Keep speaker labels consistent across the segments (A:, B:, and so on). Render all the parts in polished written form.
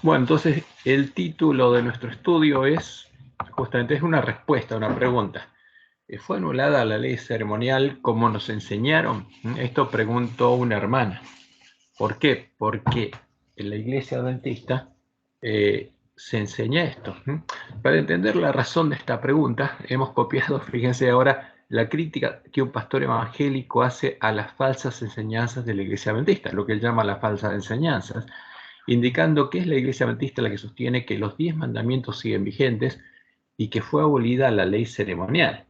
A: Bueno, entonces el título de nuestro estudio es, justamente es una respuesta a una pregunta. ¿Fue anulada la ley ceremonial como nos enseñaron? Esto preguntó una hermana. ¿Por qué? Porque en la iglesia adventista se enseña esto. Para entender la razón de esta pregunta, hemos copiado, fíjense ahora, la crítica que un pastor evangélico hace a las falsas enseñanzas de la iglesia adventista, lo que él llama las falsas enseñanzas, indicando que es la iglesia adventista la que sostiene que los 10 mandamientos siguen vigentes y que fue abolida la ley ceremonial,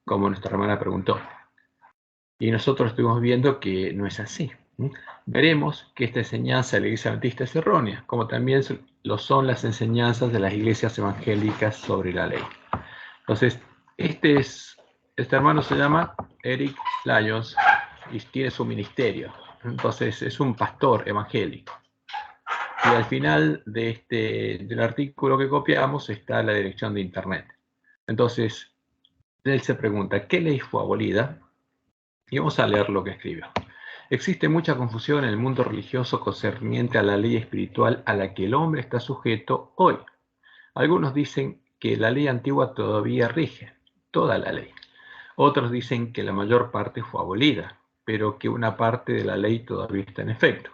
A: como nuestra hermana preguntó. Y nosotros estuvimos viendo que no es así. Veremos que esta enseñanza de la iglesia adventista es errónea, como también lo son las enseñanzas de las iglesias evangélicas sobre la ley. Entonces, este hermano se llama Eric Lyons y tiene su ministerio. Entonces, es un pastor evangélico. Y al final del artículo que copiamos está la dirección de internet. Entonces, él se pregunta, ¿qué ley fue abolida? Y vamos a leer lo que escribió. Existe mucha confusión en el mundo religioso concerniente a la ley espiritual a la que el hombre está sujeto hoy. Algunos dicen que la ley antigua todavía rige, toda la ley. Otros dicen que la mayor parte fue abolida, pero que una parte de la ley todavía está en efecto.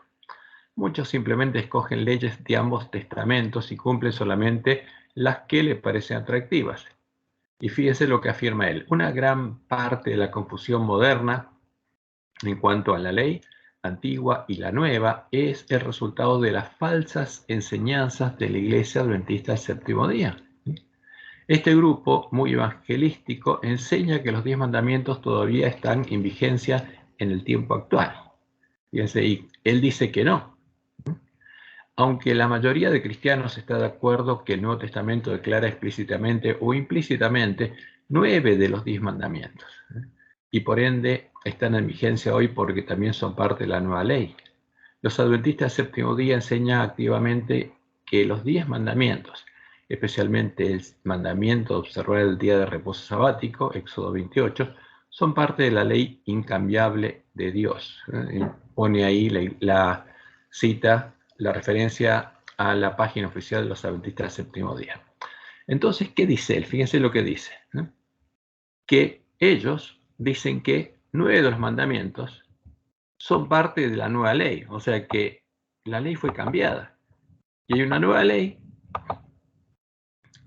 A: Muchos simplemente escogen leyes de ambos testamentos y cumplen solamente las que les parecen atractivas. Y fíjense lo que afirma él. Una gran parte de la confusión moderna en cuanto a la ley antigua y la nueva es el resultado de las falsas enseñanzas de la Iglesia Adventista del Séptimo Día. Este grupo, muy evangelístico, enseña que los 10 mandamientos todavía están en vigencia en el tiempo actual. Fíjense, y él dice que no. Aunque la mayoría de cristianos está de acuerdo que el Nuevo Testamento declara explícitamente o implícitamente 9 de los 10 mandamientos, y por ende están en vigencia hoy porque también son parte de la nueva ley. Los adventistas del séptimo día enseñan activamente que los 10 mandamientos, especialmente el mandamiento de observar el día de reposo sabático, Éxodo 28, son parte de la ley incambiable de Dios. Pone ahí la cita, la referencia a la página oficial de los adventistas del séptimo día. Entonces, ¿qué dice él? Fíjense lo que dice. Que ellos dicen que 9 de los mandamientos son parte de la nueva ley, o sea que la ley fue cambiada. Y hay una nueva ley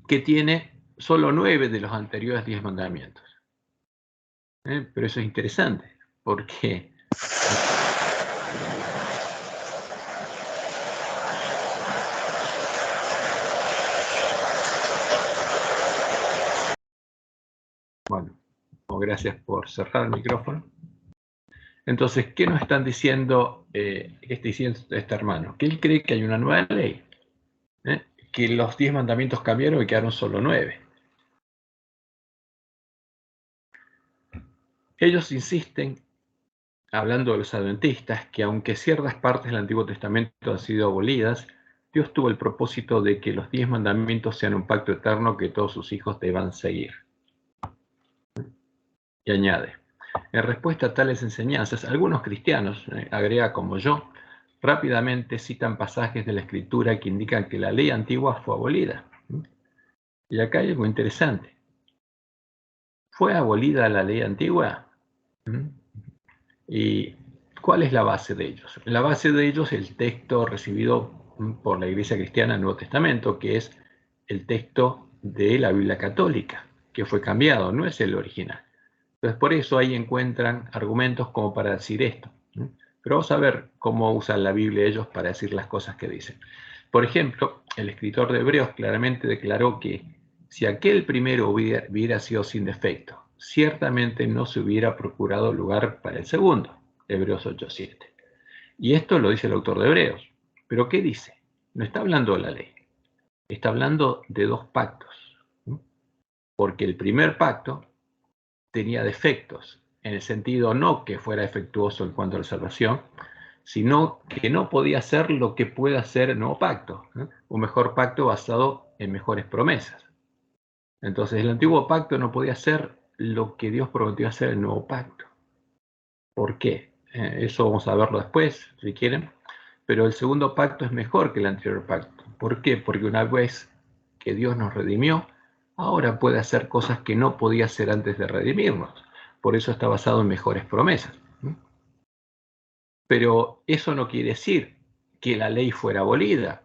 A: que tiene solo 9 de los anteriores 10 mandamientos. Pero eso es interesante, porque bueno, gracias por cerrar el micrófono. Entonces, ¿qué nos están diciendo? ¿Qué está diciendo este hermano? Que él cree que hay una nueva ley, que los 10 mandamientos cambiaron y quedaron solo 9. Ellos insisten, hablando de los adventistas, que aunque ciertas partes del Antiguo Testamento han sido abolidas, Dios tuvo el propósito de que los 10 mandamientos sean un pacto eterno que todos sus hijos deban seguir. Y añade, en respuesta a tales enseñanzas, algunos cristianos, agrega como yo, rápidamente citan pasajes de la Escritura que indican que la ley antigua fue abolida. Y acá hay algo interesante. ¿Fue abolida la ley antigua? ¿Y cuál es la base de ellos? La base de ellos es el texto recibido por la Iglesia Cristiana del Nuevo Testamento, que es el texto de la Biblia Católica, que fue cambiado, no es el original. Entonces, por eso ahí encuentran argumentos como para decir esto. Pero vamos a ver cómo usan la Biblia ellos para decir las cosas que dicen. Por ejemplo, el escritor de Hebreos claramente declaró que si aquel primero hubiera sido sin defecto, ciertamente no se hubiera procurado lugar para el segundo. Hebreos 8:7. Y esto lo dice el autor de Hebreos. ¿Pero qué dice? No está hablando de la ley. Está hablando de dos pactos. Porque el primer pacto tenía defectos, en el sentido no que fuera defectuoso en cuanto a la salvación, sino que no podía ser lo que puede hacer el nuevo pacto, un mejor pacto basado en mejores promesas. Entonces el antiguo pacto no podía ser lo que Dios prometió hacer en el nuevo pacto. ¿Por qué? Eso vamos a verlo después, si quieren. Pero el segundo pacto es mejor que el anterior pacto. ¿Por qué? Porque una vez que Dios nos redimió, ahora puede hacer cosas que no podía hacer antes de redimirnos. Por eso está basado en mejores promesas. Pero eso no quiere decir que la ley fuera abolida.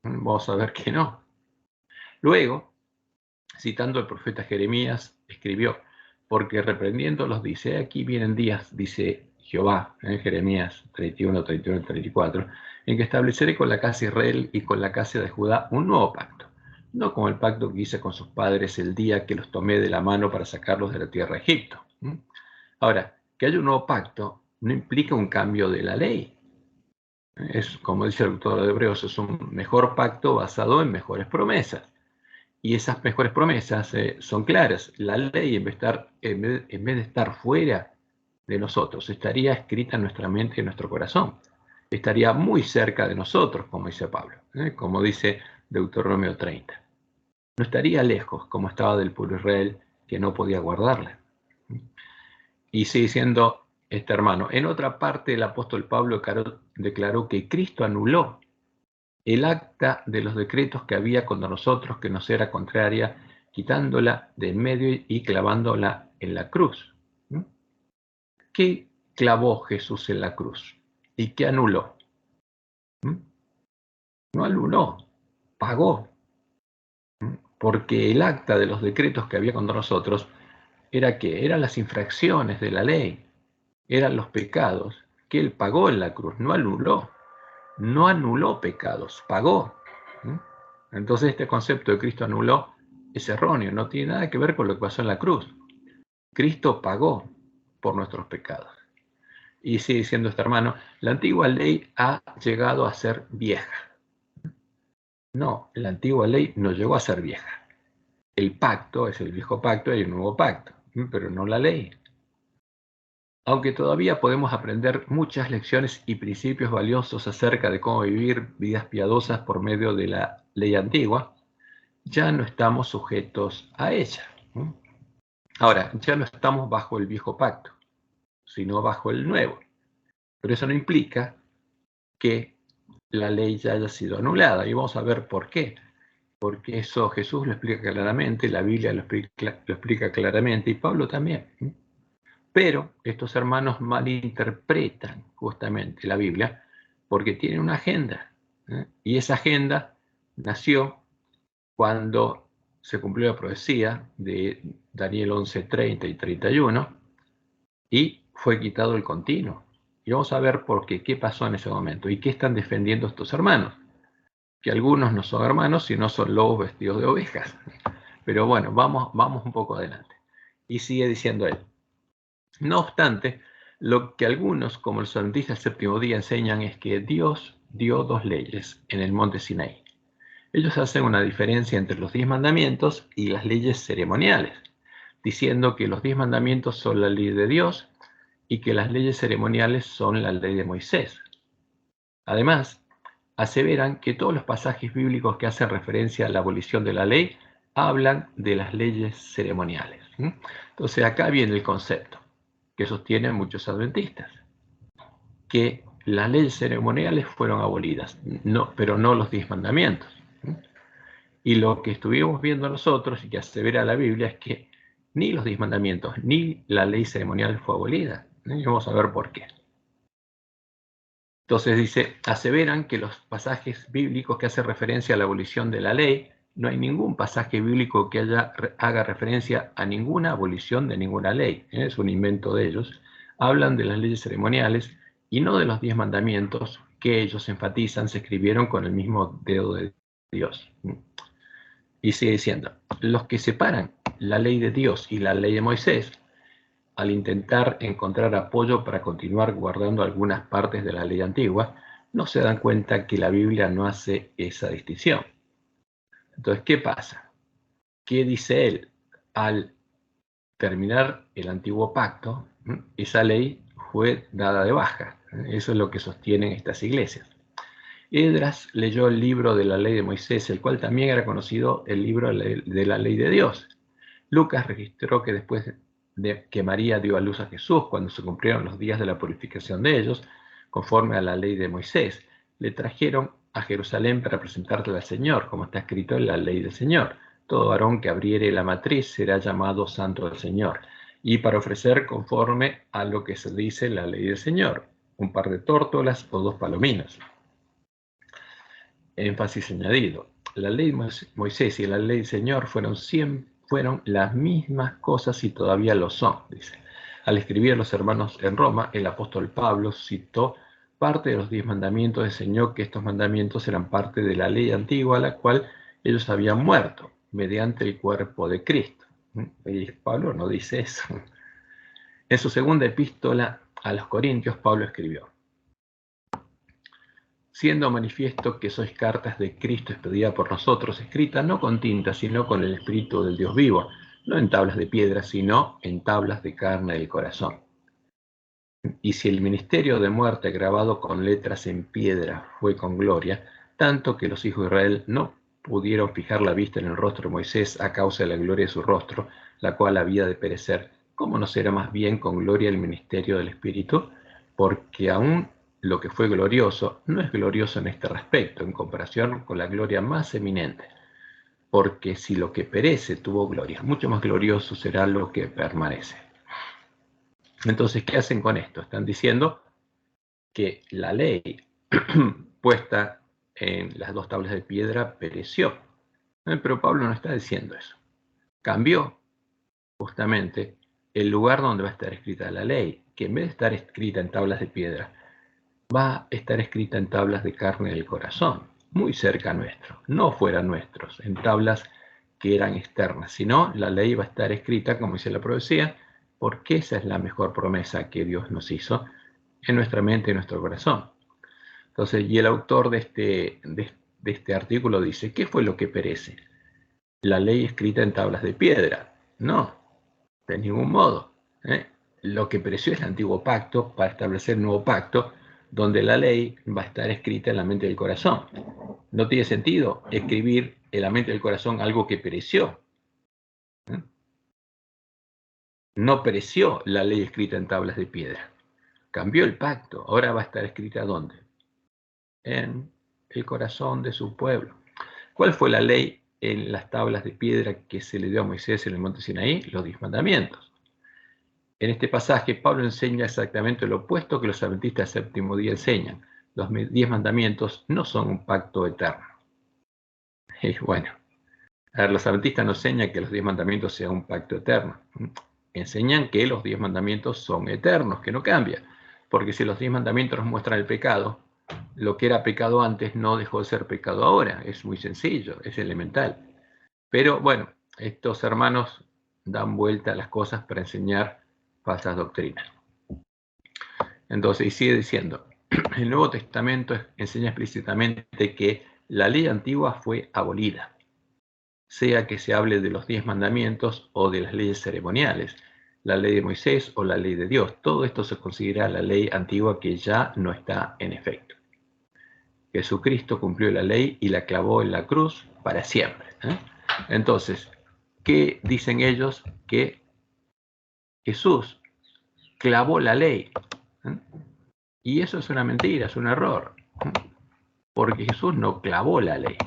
A: Vamos a ver que no. Luego, citando al profeta Jeremías, escribió, porque reprendiéndolos dice, aquí vienen días, dice Jehová, en Jeremías 31, 31 y 34, en que estableceré con la casa de Israel y con la casa de Judá un nuevo pacto, no como el pacto que hice con sus padres el día que los tomé de la mano para sacarlos de la tierra de Egipto. Ahora, que haya un nuevo pacto no implica un cambio de la ley. Es, como dice el autor de Hebreos, es un mejor pacto basado en mejores promesas. Y esas mejores promesas son claras. La ley, en vez de estar fuera de nosotros, estaría escrita en nuestra mente y en nuestro corazón. Estaría muy cerca de nosotros, como dice Pablo, como dice Deuteronomio 30. No estaría lejos, como estaba del pueblo de Israel, que no podía guardarla. Y sigue diciendo este hermano. En otra parte, el apóstol Pablo declaró que Cristo anuló el acta de los decretos que había contra nosotros, que nos era contraria, quitándola de en medio y clavándola en la cruz. ¿Qué clavó Jesús en la cruz? ¿Y qué anuló? No anuló, pagó. Porque el acta de los decretos que había contra nosotros era que eran las infracciones de la ley, eran los pecados que él pagó en la cruz, no anuló. No anuló pecados, pagó. Entonces este concepto de Cristo anuló es erróneo, no tiene nada que ver con lo que pasó en la cruz. Cristo pagó por nuestros pecados. Y sigue diciendo este hermano, la antigua ley ha llegado a ser vieja. No, la antigua ley no llegó a ser vieja. El pacto es el viejo pacto y el nuevo pacto, pero no la ley. Aunque todavía podemos aprender muchas lecciones y principios valiosos acerca de cómo vivir vidas piadosas por medio de la ley antigua, ya no estamos sujetos a ella. Ahora, ya no estamos bajo el viejo pacto, sino bajo el nuevo. Pero eso no implica que la ley ya haya sido anulada. Y vamos a ver por qué. Porque eso Jesús lo explica claramente, la Biblia lo explica claramente, y Pablo también. Pero estos hermanos malinterpretan justamente la Biblia porque tienen una agenda. Y esa agenda nació cuando se cumplió la profecía de Daniel 11, 30 y 31 y fue quitado el continuo. Y vamos a ver por qué pasó en ese momento y qué están defendiendo estos hermanos. Que algunos no son hermanos, sino son lobos vestidos de ovejas. Pero bueno, vamos un poco adelante. Y sigue diciendo él. No obstante, lo que algunos, como los adventistas del séptimo día, enseñan es que Dios dio dos leyes en el monte Sinaí. Ellos hacen una diferencia entre los 10 mandamientos y las leyes ceremoniales, diciendo que los 10 mandamientos son la ley de Dios y que las leyes ceremoniales son la ley de Moisés. Además, aseveran que todos los pasajes bíblicos que hacen referencia a la abolición de la ley hablan de las leyes ceremoniales. Entonces acá viene el concepto que sostienen muchos adventistas, que las leyes ceremoniales fueron abolidas, pero no los 10 mandamientos. Y lo que estuvimos viendo nosotros y que asevera la Biblia es que ni los 10 mandamientos ni la ley ceremonial fue abolida. Y vamos a ver por qué. Entonces dice, aseveran que los pasajes bíblicos que hacen referencia a la abolición de la ley, no hay ningún pasaje bíblico que haga referencia a ninguna abolición de ninguna ley. Es un invento de ellos. Hablan de las leyes ceremoniales y no de los 10 mandamientos que ellos enfatizan, se escribieron con el mismo dedo de Dios. Y sigue diciendo, los que separan la ley de Dios y la ley de Moisés, al intentar encontrar apoyo para continuar guardando algunas partes de la ley antigua, no se dan cuenta que la Biblia no hace esa distinción. Entonces, ¿qué pasa? ¿Qué dice él? Al terminar el antiguo pacto, esa ley fue dada de baja. Eso es lo que sostienen estas iglesias. Esdras leyó el libro de la ley de Moisés, el cual también era conocido el libro de la ley de Dios. Lucas registró que después de que María dio a luz a Jesús, cuando se cumplieron los días de la purificación de ellos, conforme a la ley de Moisés, le trajeron a Jerusalén para presentarte al Señor, como está escrito en la ley del Señor. Todo varón que abriere la matriz será llamado santo del Señor. Y para ofrecer conforme a lo que se dice en la ley del Señor, un par de tórtolas o 2 palominos. Énfasis añadido. La ley de Moisés y la ley del Señor fueron las mismas cosas y todavía lo son, dice. Al escribir a los hermanos en Roma, el apóstol Pablo citó parte de los 10 mandamientos, enseñó que estos mandamientos eran parte de la ley antigua a la cual ellos habían muerto mediante el cuerpo de Cristo. Y Pablo no dice eso. En su segunda epístola a los Corintios, Pablo escribió: siendo manifiesto que sois cartas de Cristo expedida por nosotros, escritas no con tinta, sino con el Espíritu del Dios vivo, no en tablas de piedra, sino en tablas de carne del corazón. Y si el ministerio de muerte grabado con letras en piedra fue con gloria, tanto que los hijos de Israel no pudieron fijar la vista en el rostro de Moisés a causa de la gloria de su rostro, la cual había de perecer, ¿cómo no será más bien con gloria el ministerio del Espíritu? Porque aún lo que fue glorioso no es glorioso en este respecto, en comparación con la gloria más eminente. Porque si lo que perece tuvo gloria, mucho más glorioso será lo que permanece. Entonces, ¿qué hacen con esto? Están diciendo que la ley puesta en las 2 tablas de piedra pereció. Pero Pablo no está diciendo eso. Cambió justamente el lugar donde va a estar escrita la ley, que en vez de estar escrita en tablas de piedra, va a estar escrita en tablas de carne del corazón, muy cerca nuestro, no fuera nuestros, en tablas que eran externas, sino la ley va a estar escrita, como dice la profecía, porque esa es la mejor promesa que Dios nos hizo en nuestra mente y en nuestro corazón. Entonces, y el autor de este artículo dice, ¿qué fue lo que perece? La ley escrita en tablas de piedra. No, de ningún modo. Lo que pereció es el antiguo pacto para establecer el nuevo pacto, donde la ley va a estar escrita en la mente del corazón. No tiene sentido escribir en la mente del corazón algo que pereció. No pereció la ley escrita en tablas de piedra. Cambió el pacto. Ahora va a estar escrita ¿dónde? En el corazón de su pueblo. ¿Cuál fue la ley en las tablas de piedra que se le dio a Moisés en el monte Sinaí? Los 10 mandamientos. En este pasaje, Pablo enseña exactamente lo opuesto que los adventistas del séptimo día enseñan. Los 10 mandamientos no son un pacto eterno. Y bueno, a ver, los adventistas no enseñan que los 10 mandamientos sean un pacto eterno. Enseñan que los 10 mandamientos son eternos, que no cambian. Porque si los 10 mandamientos nos muestran el pecado, lo que era pecado antes no dejó de ser pecado ahora. Es muy sencillo, es elemental. Pero bueno, estos hermanos dan vuelta a las cosas para enseñar falsas doctrinas. Entonces, y sigue diciendo, el Nuevo Testamento enseña explícitamente que la ley antigua fue abolida, sea que se hable de los 10 mandamientos o de las leyes ceremoniales, la ley de Moisés o la ley de Dios. Todo esto se considera la ley antigua que ya no está en efecto. Jesucristo cumplió la ley y la clavó en la cruz para siempre. Entonces, ¿qué dicen ellos? Que Jesús clavó la ley. Y eso es una mentira, es un error. Porque Jesús no clavó la ley.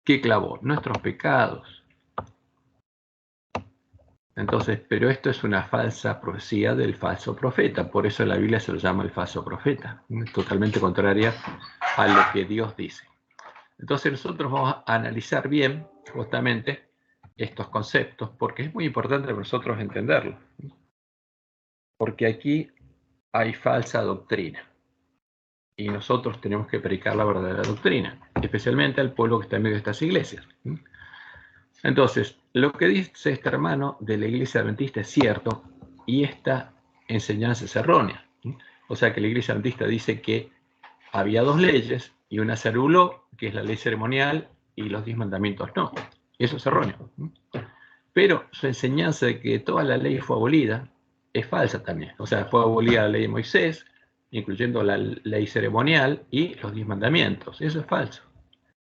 A: ¿Qué clavó? Nuestros pecados. Entonces, pero esto es una falsa profecía del falso profeta. Por eso la Biblia se lo llama el falso profeta. Es totalmente contraria a lo que Dios dice. Entonces nosotros vamos a analizar bien justamente estos conceptos, porque es muy importante para nosotros entenderlo. Porque aquí hay falsa doctrina. Y nosotros tenemos que predicar la verdadera doctrina, especialmente al pueblo que está en medio de estas iglesias. Entonces, lo que dice este hermano de la iglesia adventista es cierto, y esta enseñanza es errónea. O sea que la iglesia adventista dice que había 2 leyes, y una se anuló, que es la ley ceremonial, y los 10 mandamientos no. Eso es erróneo. Pero su enseñanza de que toda la ley fue abolida es falsa también. O sea, fue abolida la ley de Moisés, incluyendo la ley ceremonial y los 10 mandamientos. Eso es falso.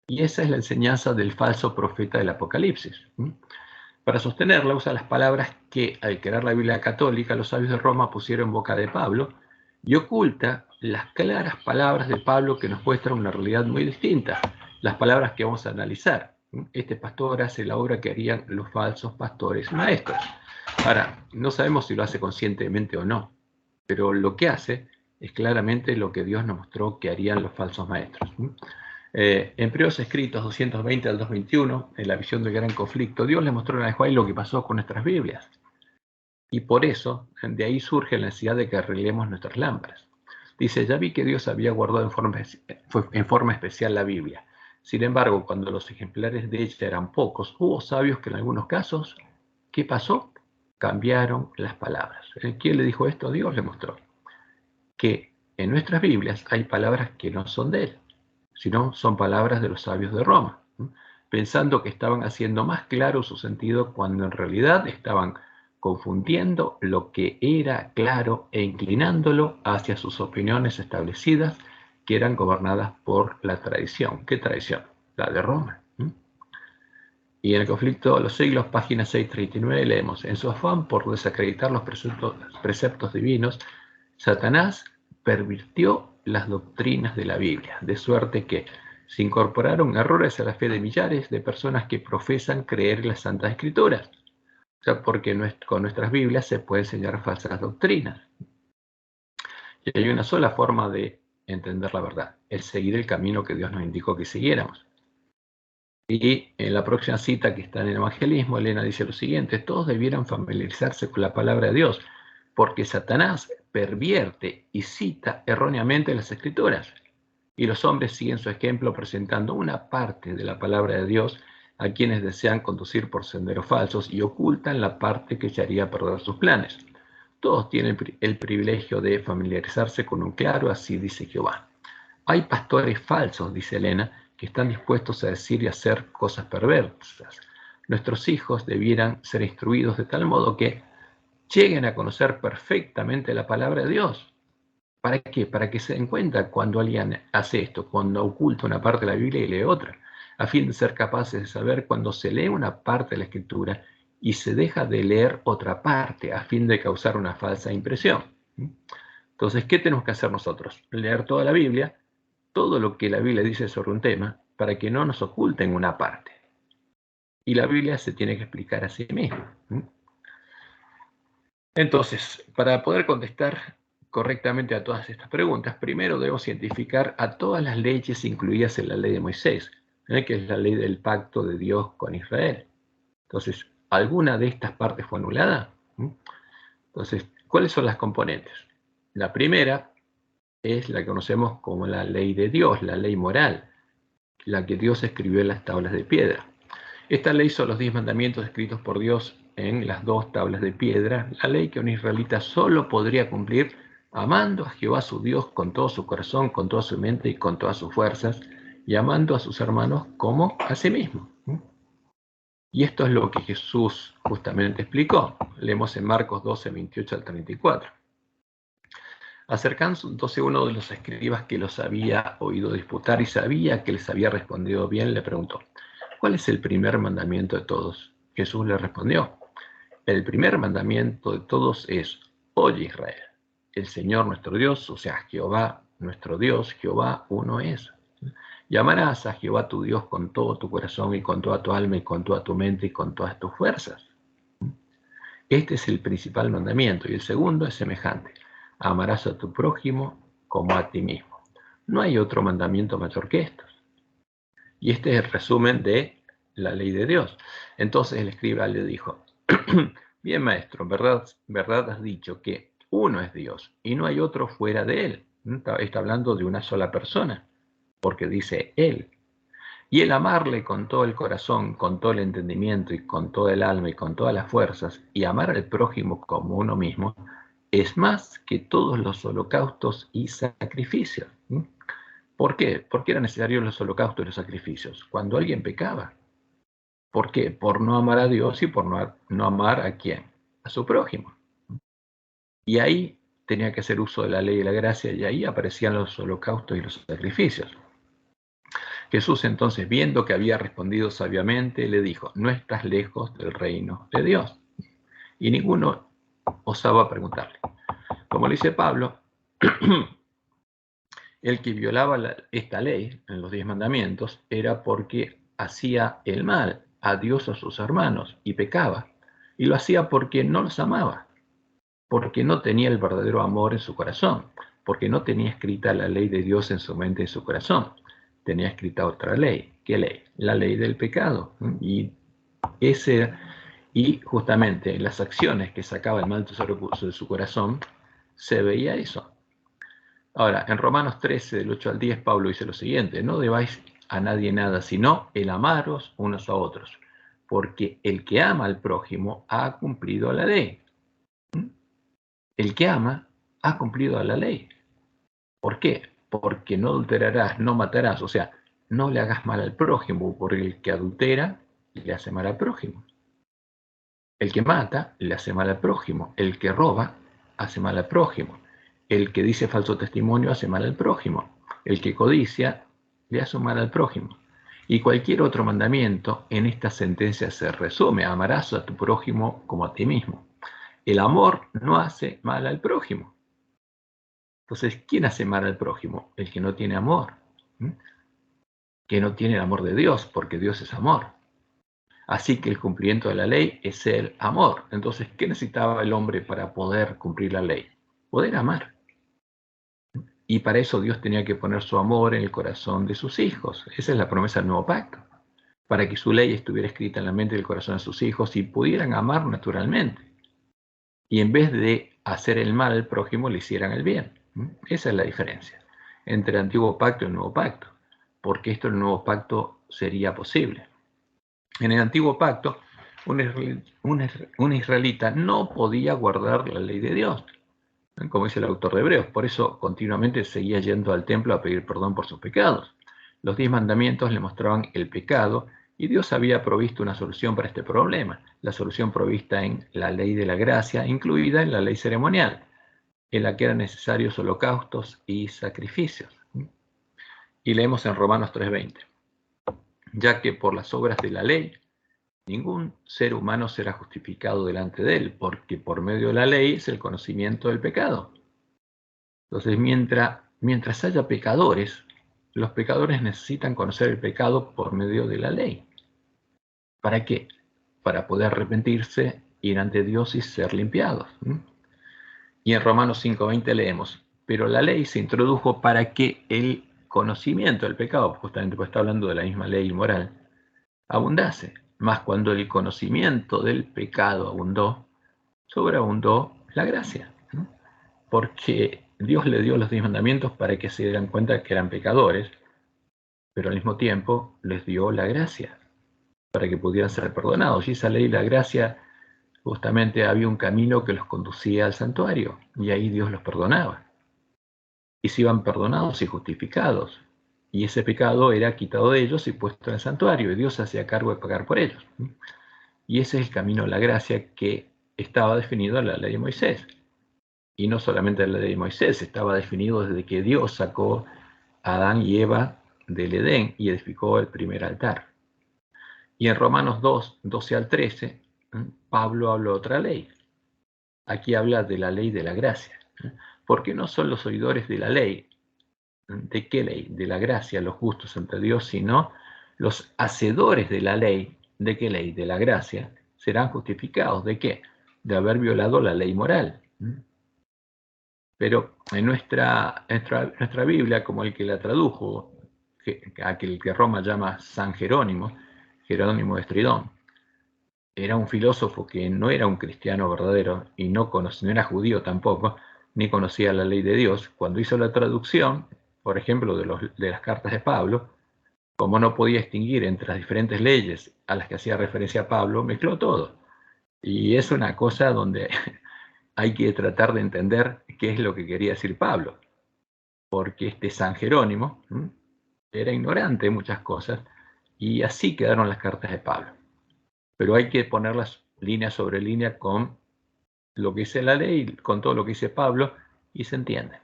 A: Y esa es la enseñanza del falso profeta del Apocalipsis. Para sostenerla usa las palabras que, al crear la Biblia católica, los sabios de Roma pusieron en boca de Pablo, y oculta las claras palabras de Pablo que nos muestran una realidad muy distinta, las palabras que vamos a analizar. Este pastor hace la obra que harían los falsos pastores maestros. Ahora, no sabemos si lo hace conscientemente o no, pero lo que hace es claramente lo que Dios nos mostró que harían los falsos maestros. En Primeros Escritos 220 al 221, en la visión del gran conflicto, Dios le mostró a Juan lo que pasó con nuestras Biblias. Y por eso, de ahí surge la necesidad de que arreglemos nuestras lámparas. Dice, ya vi que Dios había guardado en forma especial la Biblia. Sin embargo, cuando los ejemplares de ella eran pocos, hubo sabios que en algunos casos, ¿qué pasó? Cambiaron las palabras. ¿Quién le dijo esto? Dios le mostró que en nuestras Biblias hay palabras que no son de él, sino son palabras de los sabios de Roma, pensando que estaban haciendo más claro su sentido cuando en realidad estaban confundiendo lo que era claro e inclinándolo hacia sus opiniones establecidas que eran gobernadas por la tradición. ¿Qué tradición? La de Roma. Y en el conflicto de los siglos, página 639, leemos, en su afán por desacreditar los preceptos divinos, Satanás pervirtió las doctrinas de la Biblia, de suerte que se incorporaron errores a la fe de millares de personas que profesan creer en las Santas Escrituras. O sea, porque con nuestras Biblias se puede enseñar falsas doctrinas. Y hay una sola forma de entender la verdad, es seguir el camino que Dios nos indicó que siguiéramos. Y en la próxima cita que está en el Evangelismo, Elena dice lo siguiente, todos debieran familiarizarse con la palabra de Dios, porque Satanás pervierte y cita erróneamente las Escrituras, y los hombres siguen su ejemplo presentando una parte de la palabra de Dios a quienes desean conducir por senderos falsos y ocultan la parte que echaría a perder sus planes. Todos tienen el privilegio de familiarizarse con un claro, así dice Jehová. Hay pastores falsos, dice Elena, que están dispuestos a decir y hacer cosas perversas. Nuestros hijos debieran ser instruidos de tal modo que lleguen a conocer perfectamente la palabra de Dios. ¿Para qué? Para que se den cuenta cuando alguien hace esto, cuando oculta una parte de la Biblia y lee otra, a fin de ser capaces de saber cuando se lee una parte de la Escritura y se deja de leer otra parte, a fin de causar una falsa impresión. Entonces, ¿qué tenemos que hacer nosotros? Leer toda la Biblia, todo lo que la Biblia dice sobre un tema, para que no nos oculten una parte. Y la Biblia se tiene que explicar a sí misma. Entonces, para poder contestar correctamente a todas estas preguntas, primero debemos identificar a todas las leyes incluidas en la ley de Moisés, que es la ley del pacto de Dios con Israel. Entonces, ¿alguna de estas partes fue anulada? Entonces, ¿cuáles son las componentes? La primera es la que conocemos como la ley de Dios, la ley moral, la que Dios escribió en las tablas de piedra. Esta ley son los 10 mandamientos escritos por Dios en las 2 tablas de piedra, la ley que un israelita solo podría cumplir amando a Jehová su Dios con todo su corazón, con toda su mente y con todas sus fuerzas, y amando a sus hermanos como a sí mismo. Y esto es lo que Jesús justamente explicó. Leemos en Marcos 12, 28 al 34. Acercándose uno de los escribas que los había oído disputar y sabía que les había respondido bien, le preguntó, ¿cuál es el primer mandamiento de todos? Jesús le respondió, el primer mandamiento de todos es, oye Israel, el Señor nuestro Dios, o sea, Jehová nuestro Dios, Jehová uno es. Llamarás a Jehová tu Dios con todo tu corazón y con toda tu alma y con toda tu mente y con todas tus fuerzas. Este es el principal mandamiento y el segundo es semejante. Amarás a tu prójimo como a ti mismo. No hay otro mandamiento mayor que estos. Y este es el resumen de la ley de Dios. Entonces el escriba le dijo, bien maestro, verdad has dicho que uno es Dios y no hay otro fuera de él. Está hablando de una sola persona, porque dice él. Y el amarle con todo el corazón, con todo el entendimiento y con todo el alma y con todas las fuerzas, y amar al prójimo como uno mismo, es más que todos los holocaustos y sacrificios. ¿Por qué? ¿Por qué eran necesarios los holocaustos y los sacrificios? Cuando alguien pecaba. ¿Por qué? Por no amar a Dios y por no amar a quién? A su prójimo. Y ahí tenía que hacer uso de la ley y la gracia, y ahí aparecían los holocaustos y los sacrificios. Jesús entonces, viendo que había respondido sabiamente, le dijo, no estás lejos del reino de Dios. Y ninguno osaba preguntarle. Como le dice Pablo, El que violaba esta ley, en los 10 mandamientos, era porque hacía el mal a Dios, a sus hermanos, y pecaba. Y lo hacía porque no los amaba, porque no tenía el verdadero amor en su corazón, porque no tenía escrita la ley de Dios en su mente y en su corazón. Tenía escrita otra ley. ¿Qué ley? La ley del pecado. Y justamente en las acciones que sacaba el mal de su corazón, se veía eso. Ahora, en Romanos 13, del 8 al 10, Pablo dice lo siguiente: no debáis a nadie nada, sino el amaros unos a otros, porque el que ama al prójimo ha cumplido la ley. El que ama ha cumplido la ley. ¿Por qué? Porque no adulterarás, no matarás, o sea, no le hagas mal al prójimo, porque el que adultera le hace mal al prójimo. El que mata le hace mal al prójimo. El que roba hace mal al prójimo. El que dice falso testimonio hace mal al prójimo. El que codicia le hace mal al prójimo. Y cualquier otro mandamiento en esta sentencia se resume: amarás a tu prójimo como a ti mismo. El amor no hace mal al prójimo. Entonces, ¿quién hace mal al prójimo? El que no tiene amor. Que no tiene el amor de Dios, porque Dios es amor. Así que el cumplimiento de la ley es el amor. Entonces, ¿qué necesitaba el hombre para poder cumplir la ley? Poder amar. Y para eso Dios tenía que poner su amor en el corazón de sus hijos. Esa es la promesa del nuevo pacto. Para que su ley estuviera escrita en la mente y el corazón de sus hijos y pudieran amar naturalmente. Y en vez de hacer el mal al prójimo, le hicieran el bien. Esa es la diferencia entre el antiguo pacto y el nuevo pacto. Porque esto en el nuevo pacto sería posible. En el antiguo pacto, un israelita no podía guardar la ley de Dios, como dice el autor de Hebreos. Por eso continuamente seguía yendo al templo a pedir perdón por sus pecados. Los 10 mandamientos le mostraban el pecado y Dios había provisto una solución para este problema. La solución provista en la ley de la gracia, incluida en la ley ceremonial, en la que eran necesarios holocaustos y sacrificios. Y leemos en Romanos 3:20: ya que por las obras de la ley ningún ser humano será justificado delante de él, porque por medio de la ley es el conocimiento del pecado. Entonces, mientras haya pecadores, los pecadores necesitan conocer el pecado por medio de la ley. ¿Para qué? Para poder arrepentirse, ir ante Dios y ser limpiados. Y en Romanos 5:20 leemos: pero la ley se introdujo para que el conocimiento del pecado, justamente porque está hablando de la misma ley moral, abundase. Mas cuando el conocimiento del pecado abundó, sobreabundó la gracia. Porque Dios le dio los 10 mandamientos para que se dieran cuenta que eran pecadores, pero al mismo tiempo les dio la gracia para que pudieran ser perdonados. Y esa ley, la gracia, justamente había un camino que los conducía al santuario, y ahí Dios los perdonaba. Y se iban perdonados y justificados. Y ese pecado era quitado de ellos y puesto en el santuario, y Dios se hacía cargo de pagar por ellos. Y ese es el camino de la gracia que estaba definido en la ley de Moisés. Y no solamente en la ley de Moisés, estaba definido desde que Dios sacó a Adán y Eva del Edén y edificó el primer altar. Y en Romanos 2, 12 al 13, Pablo habla de otra ley. Aquí habla de la ley de la gracia. Porque no son los oidores de la ley. ¿De qué ley? De la gracia, los justos ante Dios, sino los hacedores de la ley. ¿De qué ley? De la gracia. Serán justificados. ¿De qué? De haber violado la ley moral. Pero en nuestra Biblia, como el que la tradujo, aquel que Roma llama San Jerónimo, Jerónimo de Estridón, era un filósofo que no era un cristiano verdadero y no era judío tampoco, ni conocía la ley de Dios. Cuando hizo la traducción, por ejemplo, de las cartas de Pablo, como no podía distinguir entre las diferentes leyes a las que hacía referencia Pablo, mezcló todo. Y es una cosa donde hay que tratar de entender qué es lo que quería decir Pablo, porque este San Jerónimo era ignorante de muchas cosas, y así quedaron las cartas de Pablo. Pero hay que ponerlas línea sobre línea con lo que dice la ley, con todo lo que dice Pablo, y se entiende.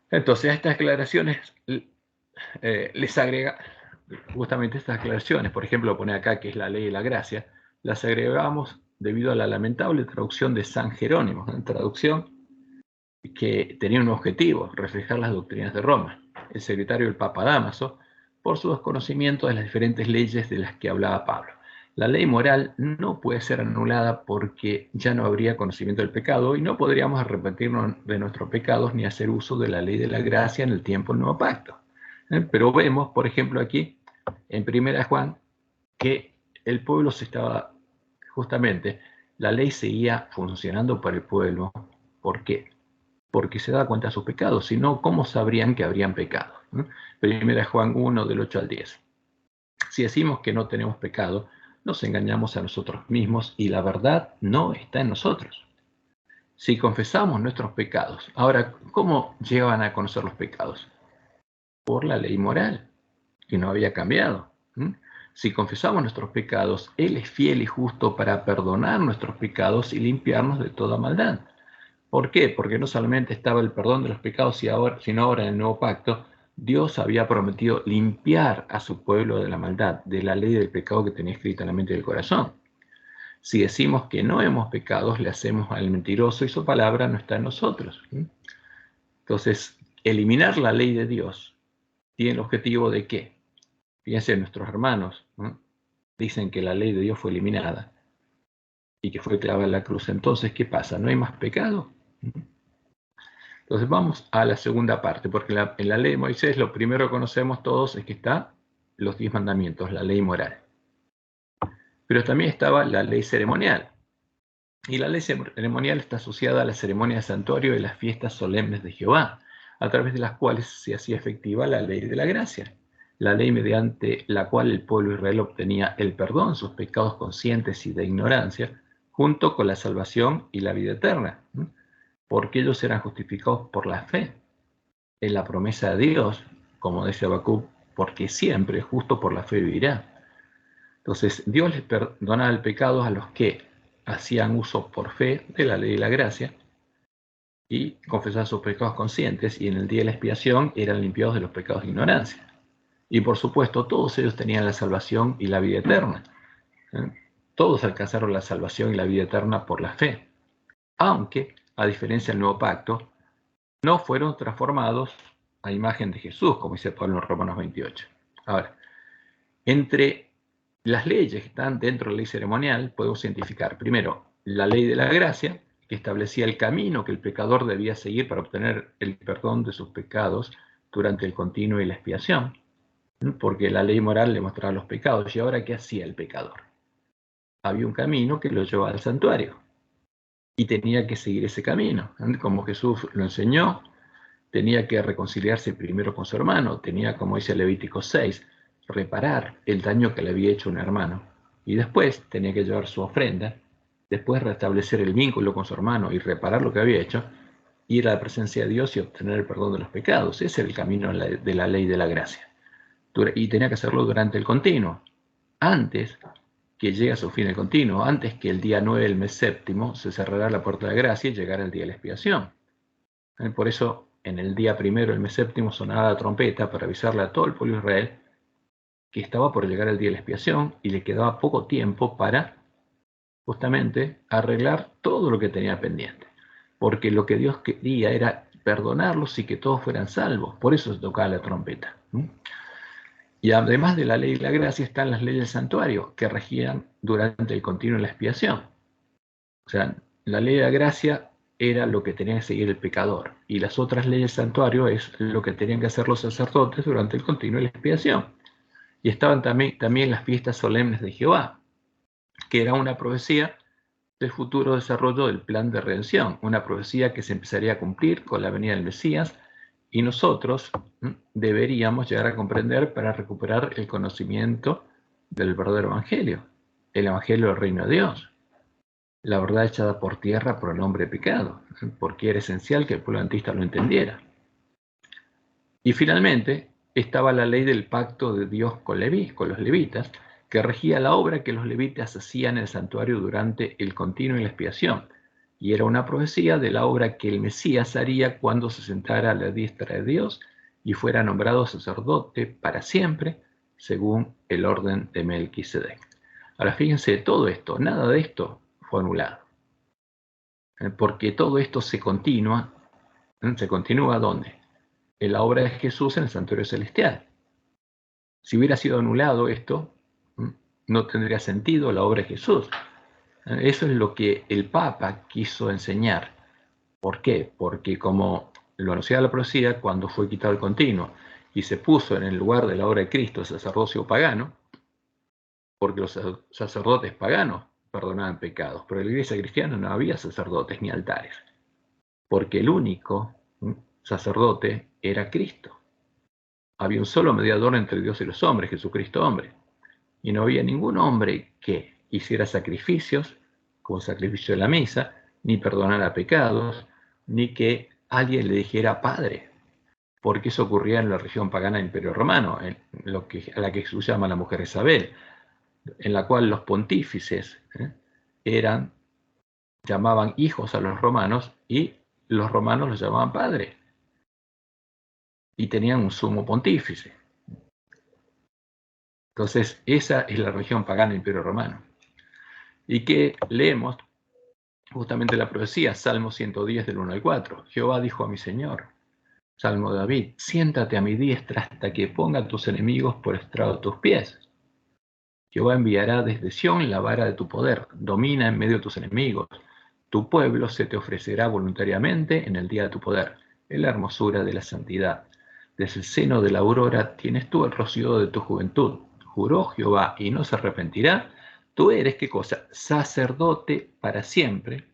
A: Entonces, a estas declaraciones les agrega justamente estas declaraciones. Por ejemplo, pone acá que es la ley de la gracia, las agregamos debido a la lamentable traducción de San Jerónimo, traducción que tenía un objetivo, reflejar las doctrinas de Roma. El secretario del Papa Dámaso, por su desconocimiento de las diferentes leyes de las que hablaba Pablo. La ley moral no puede ser anulada porque ya no habría conocimiento del pecado y no podríamos arrepentirnos de nuestros pecados ni hacer uso de la ley de la gracia en el tiempo del nuevo pacto. Pero vemos, por ejemplo, aquí en 1 Juan, que el pueblo se estaba, justamente, la ley seguía funcionando para el pueblo. ¿Por qué? Porque se da cuenta de sus pecados, si no, ¿cómo sabrían que habrían pecado? 1 Juan 1, del 8 al 10. Si decimos que no tenemos pecado, nos engañamos a nosotros mismos y la verdad no está en nosotros. Si confesamos nuestros pecados, ahora, ¿cómo llevan a conocer los pecados? Por la ley moral, que no había cambiado. Si confesamos nuestros pecados, Él es fiel y justo para perdonar nuestros pecados y limpiarnos de toda maldad. ¿Por qué? Porque no solamente estaba el perdón de los pecados, sino ahora en el nuevo pacto, Dios había prometido limpiar a su pueblo de la maldad, de la ley del pecado que tenía escrita en la mente y el corazón. Si decimos que no hemos pecado, le hacemos al mentiroso y su palabra no está en nosotros. Entonces, eliminar la ley de Dios tiene el objetivo de ¿qué? Fíjense, nuestros hermanos dicen que la ley de Dios fue eliminada y que fue clavada en la cruz. Entonces, ¿qué pasa? ¿No hay más pecado? Entonces vamos a la segunda parte, porque en la ley de Moisés lo primero que conocemos todos es que está los 10 mandamientos, la ley moral. Pero también estaba la ley ceremonial. Y la ley ceremonial está asociada a la ceremonia de santuario y las fiestas solemnes de Jehová, a través de las cuales se hacía efectiva la ley de la gracia, la ley mediante la cual el pueblo de Israel obtenía el perdón de sus pecados conscientes y de ignorancia, junto con la salvación y la vida eterna, porque ellos eran justificados por la fe en la promesa de Dios, como dice Habacuc, porque siempre justo por la fe vivirá. Entonces, Dios les perdonaba el pecado a los que hacían uso por fe de la ley y la gracia y confesaban sus pecados conscientes, y en el día de la expiación eran limpiados de los pecados de ignorancia. Y por supuesto, todos ellos tenían la salvación y la vida eterna. Todos alcanzaron la salvación y la vida eterna por la fe, aunque, a diferencia del nuevo pacto, no fueron transformados a imagen de Jesús, como dice Pablo en Romanos 28. Ahora, entre las leyes que están dentro de la ley ceremonial, podemos identificar, primero, la ley de la gracia, que establecía el camino que el pecador debía seguir para obtener el perdón de sus pecados durante el continuo y la expiación, porque la ley moral le mostraba los pecados. ¿Y ahora qué hacía el pecador? Había un camino que lo llevaba al santuario y tenía que seguir ese camino, como Jesús lo enseñó. Tenía que reconciliarse primero con su hermano, tenía, como dice Levítico 6, reparar el daño que le había hecho un hermano, y después tenía que llevar su ofrenda, después restablecer el vínculo con su hermano y reparar lo que había hecho, ir a la presencia de Dios y obtener el perdón de los pecados. Ese era el camino de la ley de la gracia. Y tenía que hacerlo durante el continuo, antes que llegue a su fin el continuo, antes que el día 9 del mes séptimo se cerrara la puerta de la gracia y llegara el día de la expiación. Por eso, en el día primero del mes séptimo sonaba la trompeta para avisarle a todo el pueblo de Israel que estaba por llegar el día de la expiación y le quedaba poco tiempo para justamente arreglar todo lo que tenía pendiente. Porque lo que Dios quería era perdonarlos y que todos fueran salvos. Por eso se tocaba la trompeta. Y además de la ley de la gracia están las leyes del santuario que regían durante el continuo de la expiación. O sea, la ley de la gracia era lo que tenía que seguir el pecador, y las otras leyes del santuario es lo que tenían que hacer los sacerdotes durante el continuo de la expiación. Y estaban también las fiestas solemnes de Jehová, que era una profecía del futuro desarrollo del plan de redención, una profecía que se empezaría a cumplir con la venida del Mesías, y nosotros deberíamos llegar a comprender para recuperar el conocimiento del verdadero evangelio, el evangelio del reino de Dios. La verdad echada por tierra por el hombre pecado, porque era esencial que el pueblo adventista lo entendiera. Y finalmente estaba la ley del pacto de Dios con los levitas, que regía la obra que los levitas hacían en el santuario durante el continuo y la expiación, y era una profecía de la obra que el Mesías haría cuando se sentara a la diestra de Dios y fuera nombrado sacerdote para siempre, según el orden de Melquisedec. Ahora fíjense, todo esto, nada de esto fue anulado, porque todo esto se continúa Se continúa ¿dónde? En la obra de Jesús en el santuario celestial. Si hubiera sido anulado esto, no tendría sentido la obra de Jesús. Eso es lo que el Papa quiso enseñar. ¿Por qué? Porque como lo anunciaba la profecía, cuando fue quitado el continuo y se puso en el lugar de la obra de Cristo el sacerdocio pagano, porque los sacerdotes paganos perdonaban pecados, pero en la iglesia cristiana no había sacerdotes ni altares, porque el único sacerdote era Cristo. Había un solo mediador entre Dios y los hombres, Jesucristo hombre, y no había ningún hombre que hiciera sacrificios, como el sacrificio de la misa, ni perdonara pecados, ni que alguien le dijera Padre, porque eso ocurría en la región pagana del Imperio Romano, a la que Jesús llama la mujer Isabel, en la cual los pontífices llamaban hijos a los romanos y los romanos los llamaban padres. Y tenían un sumo pontífice. Entonces, esa es la religión pagana del Imperio Romano. Y que leemos justamente la profecía, Salmo 110 del 1 al 4. Jehová dijo a mi Señor, Salmo de David, siéntate a mi diestra hasta que ponga a tus enemigos por estrado de tus pies. Jehová enviará desde Sión la vara de tu poder, domina en medio de tus enemigos. Tu pueblo se te ofrecerá voluntariamente en el día de tu poder, en la hermosura de la santidad. Desde el seno de la aurora tienes tú el rocío de tu juventud. Juró Jehová y no se arrepentirá. Tú eres, ¿qué cosa? Sacerdote para siempre,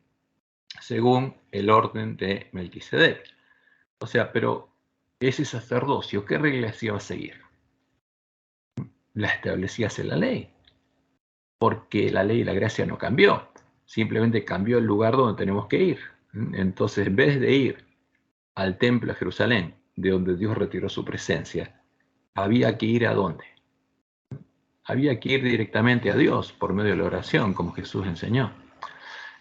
A: según el orden de Melquisedec. O sea, pero ese sacerdocio, ¿qué reglas iba a seguir? La establecíase la ley, porque la ley y la gracia no cambió, simplemente cambió el lugar donde tenemos que ir. Entonces, en vez de ir al templo de Jerusalén, de donde Dios retiró su presencia, había que ir ¿a dónde? Había que ir directamente a Dios por medio de la oración, como Jesús enseñó.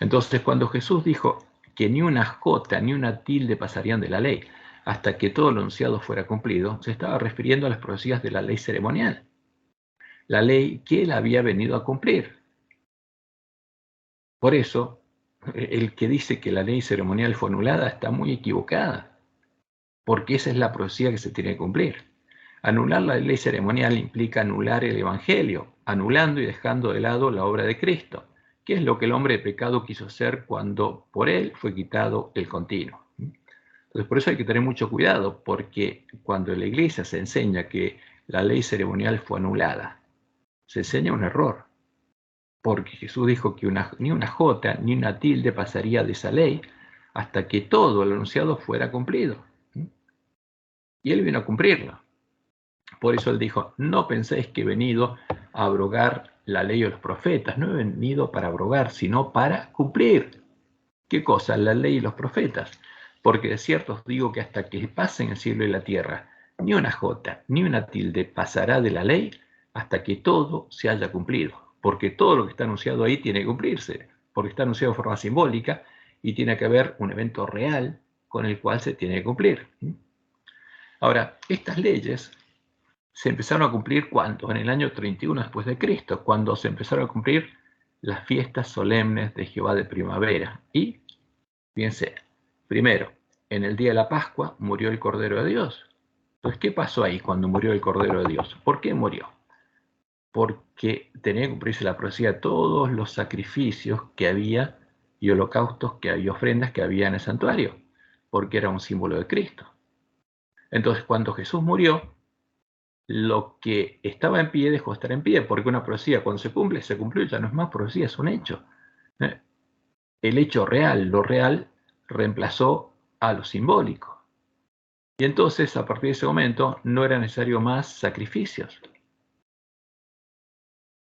A: Entonces, cuando Jesús dijo que ni una jota ni una tilde pasarían de la ley hasta que todo lo anunciado fuera cumplido, se estaba refiriendo a las profecías de la ley ceremonial, la ley que él había venido a cumplir. Por eso, el que dice que la ley ceremonial fue anulada está muy equivocada, porque esa es la profecía que se tiene que cumplir. Anular la ley ceremonial implica anular el Evangelio, anulando y dejando de lado la obra de Cristo, que es lo que el hombre de pecado quiso hacer cuando por él fue quitado el continuo. Entonces, por eso hay que tener mucho cuidado, porque cuando en la iglesia se enseña que la ley ceremonial fue anulada, se enseña un error, porque Jesús dijo que ni una jota ni una tilde pasaría de esa ley hasta que todo lo anunciado fuera cumplido. Y él vino a cumplirlo. Por eso él dijo, no penséis que he venido a abrogar la ley de los profetas, no he venido para abrogar, sino para cumplir. ¿Qué cosa? La ley y los profetas. Porque de cierto os digo que hasta que pasen el cielo y la tierra, ni una jota ni una tilde pasará de la ley hasta que todo se haya cumplido. Porque todo lo que está anunciado ahí tiene que cumplirse, porque está anunciado de forma simbólica y tiene que haber un evento real con el cual se tiene que cumplir. Ahora, estas leyes se empezaron a cumplir ¿cuándo? En el año 31 después de Cristo, cuando se empezaron a cumplir las fiestas solemnes de Jehová de primavera. Y, fíjense, primero, en el día de la Pascua murió el Cordero de Dios. Entonces, ¿qué pasó ahí cuando murió el Cordero de Dios? ¿Por qué murió? Porque tenía que cumplirse la profecía de todos los sacrificios que había y holocaustos que había, ofrendas que había en el santuario, porque era un símbolo de Cristo. Entonces, cuando Jesús murió, lo que estaba en pie dejó de estar en pie, porque una profecía cuando se cumple, se cumplió, ya no es más profecía, es un hecho. El hecho real, lo real, reemplazó a lo simbólico. Y entonces, a partir de ese momento, no era necesario más sacrificios.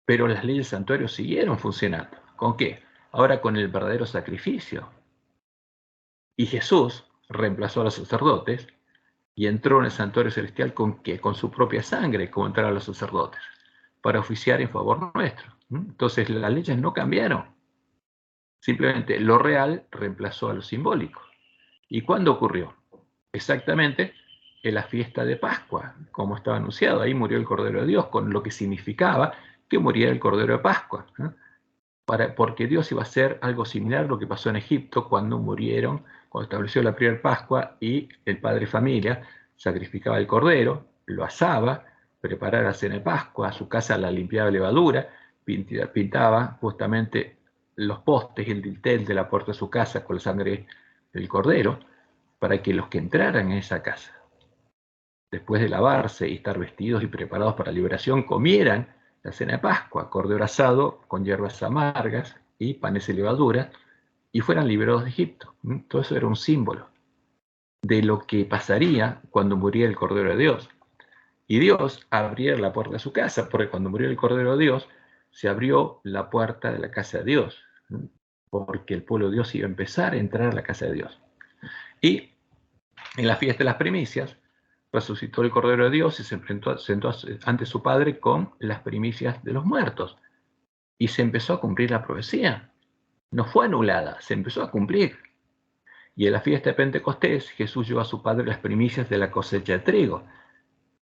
A: Pero las leyes del santuario siguieron funcionando. ¿Con qué? Ahora con el verdadero sacrificio. Y Jesús reemplazó a los sacerdotes y entró en el santuario celestial ¿con qué? Con su propia sangre, como entraron los sacerdotes, para oficiar en favor nuestro. Entonces las leyes no cambiaron. Simplemente lo real reemplazó a lo simbólico. ¿Y cuándo ocurrió? Exactamente en la fiesta de Pascua, como estaba anunciado. Ahí murió el Cordero de Dios, con lo que significaba que muriera el Cordero de Pascua. Porque Dios iba a hacer algo similar a lo que pasó en Egipto cuando murieron cuando estableció la primera Pascua, y el padre de familia sacrificaba el cordero, lo asaba, preparaba la cena de Pascua, su casa la limpiaba de levadura, pintaba justamente los postes y el dintel de la puerta de su casa con la sangre del cordero, para que los que entraran en esa casa, después de lavarse y estar vestidos y preparados para la liberación, comieran la cena de Pascua, cordero asado con hierbas amargas y panes de levadura, y fueran liberados de Egipto. Todo eso era un símbolo de lo que pasaría cuando muriera el Cordero de Dios. Y Dios abriera la puerta de su casa, porque cuando murió el Cordero de Dios, se abrió la puerta de la casa de Dios, porque el pueblo de Dios iba a empezar a entrar a la casa de Dios. Y en la fiesta de las primicias, resucitó el Cordero de Dios y se sentó ante su Padre con las primicias de los muertos. Y se empezó a cumplir la profecía. No fue anulada, se empezó a cumplir. Y en la fiesta de Pentecostés, Jesús llevó a su Padre las primicias de la cosecha de trigo,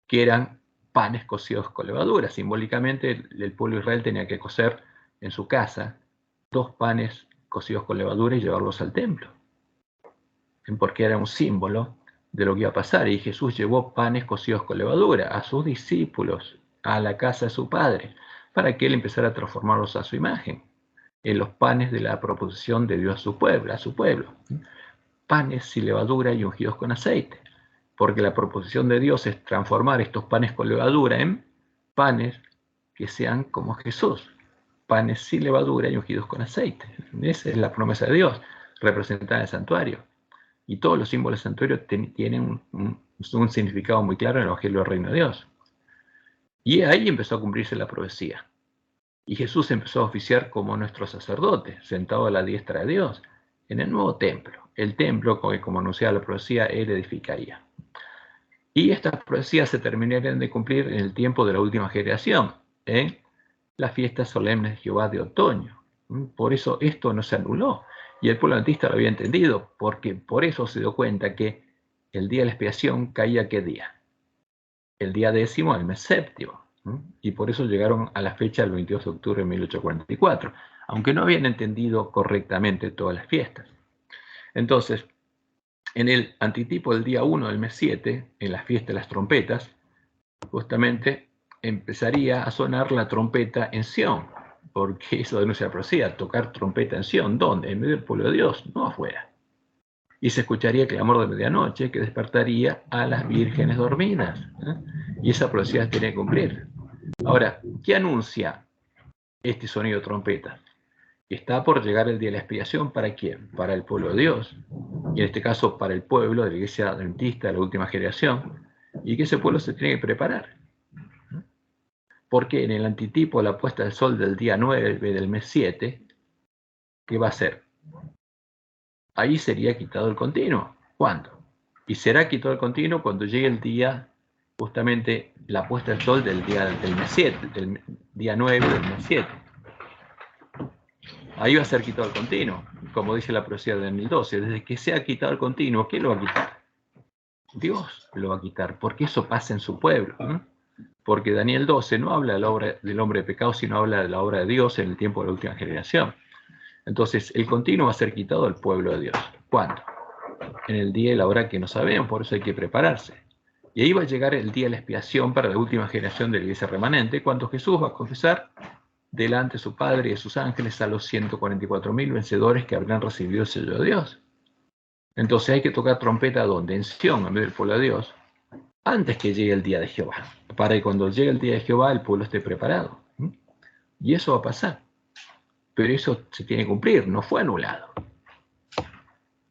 A: que eran panes cocidos con levadura. Simbólicamente, el pueblo de Israel tenía que cocer en su casa 2 panes cocidos con levadura y llevarlos al templo, porque era un símbolo de lo que iba a pasar. Y Jesús llevó panes cocidos con levadura a sus discípulos, a la casa de su Padre, para que él empezara a transformarlos a su imagen, en los panes de la proposición de Dios a su pueblo. Panes sin levadura y ungidos con aceite, porque la proposición de Dios es transformar estos panes con levadura en panes que sean como Jesús, panes sin levadura y ungidos con aceite. Esa es la promesa de Dios, representada en el santuario. Y todos los símbolos del santuario tienen un significado muy claro en el Evangelio del Reino de Dios. Y ahí empezó a cumplirse la profecía. Y Jesús empezó a oficiar como nuestro sacerdote, sentado a la diestra de Dios, en el nuevo templo. El templo, como anunciaba la profecía, él edificaría. Y estas profecías se terminarían de cumplir en el tiempo de la última generación, en las fiestas solemnes de Jehová de otoño. Por eso esto no se anuló. Y el pueblo adventista lo había entendido, porque por eso se dio cuenta que el día de la expiación caía ¿qué día? El día 10º del mes séptimo. Y por eso llegaron a la fecha del 22 de octubre de 1844, aunque no habían entendido correctamente todas las fiestas. Entonces, en el antitipo del día 1 del mes 7, en la fiesta de las trompetas, justamente empezaría a sonar la trompeta en Sión, porque eso denuncia la profecía, tocar trompeta en Sión, ¿dónde? En medio del pueblo de Dios, no afuera. Y se escucharía el clamor de medianoche que despertaría a las vírgenes dormidas. Y esa profecía se tiene que cumplir. Ahora, ¿qué anuncia este sonido de trompeta? Está por llegar el día de la expiación, ¿para quién? Para el pueblo de Dios, y en este caso para el pueblo de la iglesia adventista de la última generación, y que ese pueblo se tiene que preparar. Porque en el antitipo de la puesta del sol del día 9 del mes 7, ¿qué va a ser? Ahí sería quitado el continuo. ¿Cuándo? Y será quitado el continuo cuando llegue el día, justamente la puesta del sol del mes 7, del día 9 del mes 7. Ahí va a ser quitado el continuo, como dice la profecía de Daniel 12. Desde que sea quitado el continuo, ¿quién lo va a quitar? Dios lo va a quitar, porque eso pasa en su pueblo. Porque Daniel 12 no habla de la obra del hombre de pecado, sino habla de la obra de Dios en el tiempo de la última generación. Entonces, el continuo va a ser quitado al pueblo de Dios. ¿Cuándo? En el día y la hora que no sabemos, por eso hay que prepararse. Y ahí va a llegar el día de la expiación para la última generación de la iglesia remanente, cuando Jesús va a confesar delante de su Padre y de sus ángeles a los 144.000 vencedores que habrán recibido el sello de Dios. Entonces hay que tocar trompeta ¿dónde? En Sión, en medio del pueblo de Dios, antes que llegue el día de Jehová, para que cuando llegue el día de Jehová el pueblo esté preparado. Y eso va a pasar. Pero eso se tiene que cumplir, no fue anulado.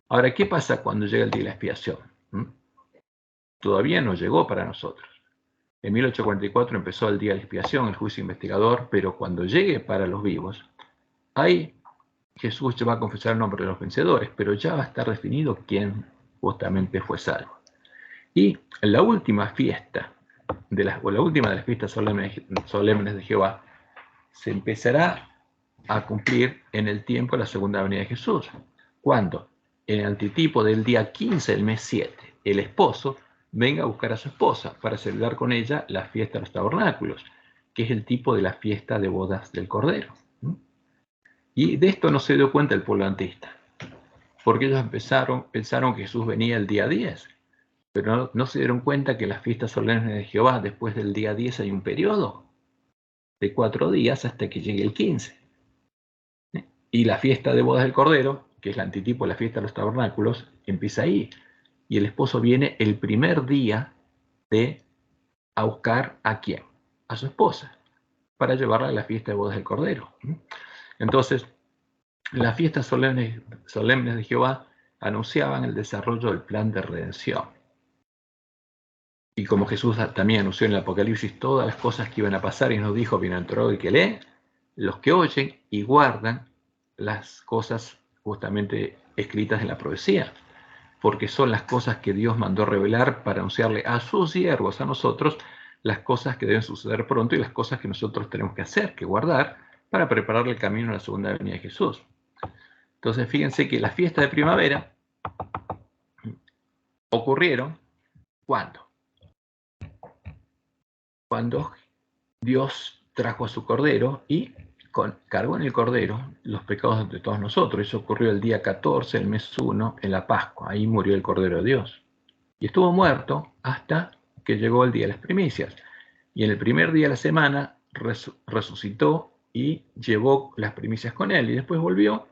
A: Ahora, ¿qué pasa cuando llega el día de la expiación? Todavía no llegó para nosotros. En 1844 empezó el día de la expiación, el juicio investigador, pero cuando llegue para los vivos, ahí Jesús va a confesar el nombre de los vencedores, pero ya va a estar definido quién justamente fue salvo. Y la última fiesta, la última de las fiestas solemnes de Jehová, se empezará a cumplir en el tiempo de la segunda venida de Jesús. ¿Cuándo? En el antitipo del día 15 del mes 7, el esposo venga a buscar a su esposa para celebrar con ella la fiesta de los tabernáculos, que es el tipo de la fiesta de bodas del Cordero. Y de esto no se dio cuenta el pueblo adventista. porque ellos pensaron que Jesús venía el día 10, pero no se dieron cuenta que en las fiestas solemnes de Jehová, después del día 10 hay un periodo de 4 días hasta que llegue el 15. Y la fiesta de bodas del Cordero, que es el antitipo de la fiesta de los tabernáculos, empieza ahí. Y el esposo viene el primer día a buscar ¿a quién? A su esposa, para llevarla a la fiesta de bodas del Cordero. Entonces, las fiestas solemnes de Jehová anunciaban el desarrollo del plan de redención. Y como Jesús también anunció en el Apocalipsis todas las cosas que iban a pasar y nos dijo, bienaventurado el que lee, los que oyen y guardan las cosas justamente escritas en la profecía, porque son las cosas que Dios mandó revelar para anunciarle a sus siervos, a nosotros, las cosas que deben suceder pronto y las cosas que nosotros tenemos que hacer, que guardar, para prepararle el camino a la segunda venida de Jesús. Entonces, fíjense que las fiestas de primavera ocurrieron, ¿cuándo? Cuando Dios trajo a su Cordero y cargó en el Cordero los pecados de todos nosotros. Eso ocurrió el día 14, el mes 1, en la Pascua. Ahí murió el Cordero de Dios. Y estuvo muerto hasta que llegó el día de las primicias. Y en el primer día de la semana resucitó y llevó las primicias con él. Y después volvió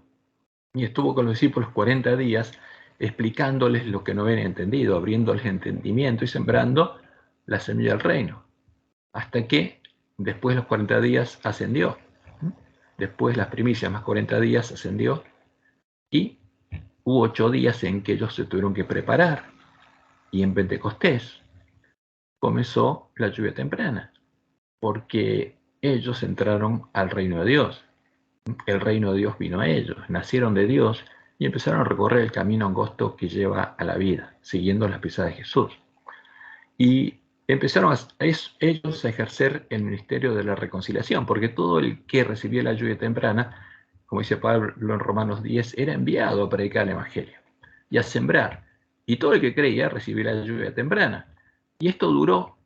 A: y estuvo con los discípulos 40 días explicándoles lo que no habían entendido, abriéndoles entendimiento y sembrando la semilla del reino. Hasta que después de los 40 días ascendió. Después las primicias más 40 días ascendió. Y hubo 8 días en que ellos se tuvieron que preparar. Y en Pentecostés comenzó la lluvia temprana, porque ellos entraron al reino de Dios. El reino de Dios vino a ellos, nacieron de Dios y empezaron a recorrer el camino angosto que lleva a la vida, siguiendo las pisadas de Jesús. Y empezaron ellos a ejercer el ministerio de la reconciliación, porque todo el que recibía la lluvia temprana, como dice Pablo en Romanos 10, era enviado a predicar el Evangelio y a sembrar. Y todo el que creía recibía la lluvia temprana. Y esto duró,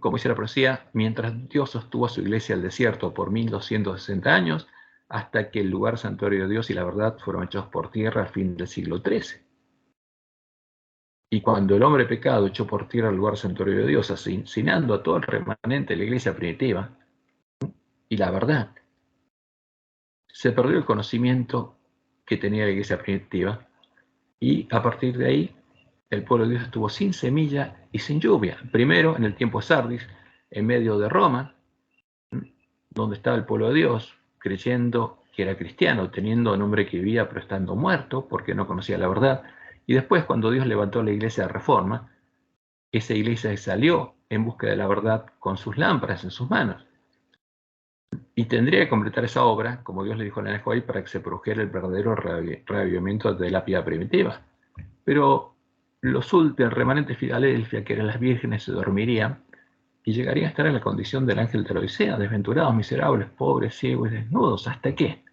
A: como dice la profecía, mientras Dios sostuvo a su iglesia al desierto por 1260 años, hasta que el lugar santuario de Dios y la verdad fueron echados por tierra al fin del siglo XIII. Y cuando el hombre pecado echó por tierra el lugar santuario de Dios, asesinando a todo el remanente de la iglesia primitiva y la verdad, se perdió el conocimiento que tenía la iglesia primitiva, y a partir de ahí el pueblo de Dios estuvo sin semilla y sin lluvia. Primero en el tiempo de Sardis, en medio de Roma, donde estaba el pueblo de Dios, creyendo que era cristiano, teniendo un hombre que vivía pero estando muerto porque no conocía la verdad. Y después, cuando Dios levantó la iglesia de Reforma, esa iglesia salió en busca de la verdad con sus lámparas en sus manos. Y tendría que completar esa obra, como Dios le dijo a la Juárez, para que se produjera el verdadero reavivamiento de la piedad primitiva. Pero los últimos remanentes de Filadelfia, que eran las vírgenes, se dormirían y llegarían a estar en la condición del ángel de la Odisea, desventurados, miserables, pobres, ciegos y desnudos. ¿Hasta qué?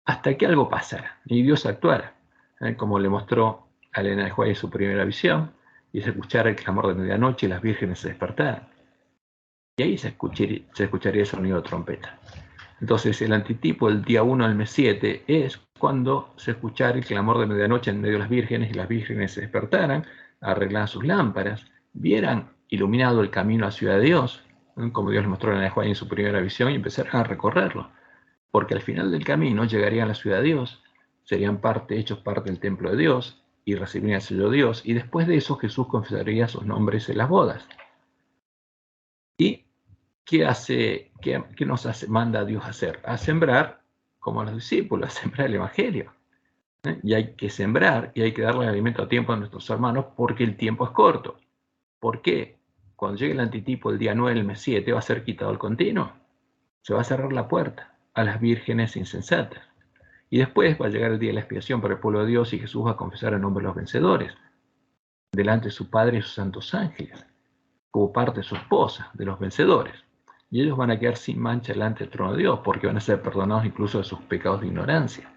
A: Hasta que algo pasara y Dios actuara, como le mostró a Elena de Juárez su primera visión, y se escuchara el clamor de medianoche y las vírgenes se despertaran. Y ahí se escucharía el sonido de trompeta. Entonces el antitipo del día 1 al mes 7 es cuando se escuchara el clamor de medianoche en medio de las vírgenes y las vírgenes se despertaran, arreglaran sus lámparas, vieran iluminado el camino a la ciudad de Dios, como Dios le mostró a Elena de Juárez en su primera visión, y empezaran a recorrerlo. Porque al final del camino llegarían a la ciudad de Dios, serían hechos parte del templo de Dios y recibirían el sello de Dios, y después de eso Jesús confesaría sus nombres en las bodas. ¿Y qué nos manda Dios a hacer? A sembrar, como a los discípulos, a sembrar el Evangelio. Y hay que sembrar y hay que darle alimento a tiempo a nuestros hermanos porque el tiempo es corto. ¿Por qué? Cuando llegue el antitipo el día 9 del mes 7 va a ser quitado el continuo. Se va a cerrar la puerta a las vírgenes insensatas. Y después va a llegar el día de la expiación para el pueblo de Dios y Jesús va a confesar el nombre de los vencedores delante de su Padre y sus santos ángeles, como parte de su esposa, de los vencedores. Y ellos van a quedar sin mancha delante del trono de Dios porque van a ser perdonados incluso de sus pecados de ignorancia.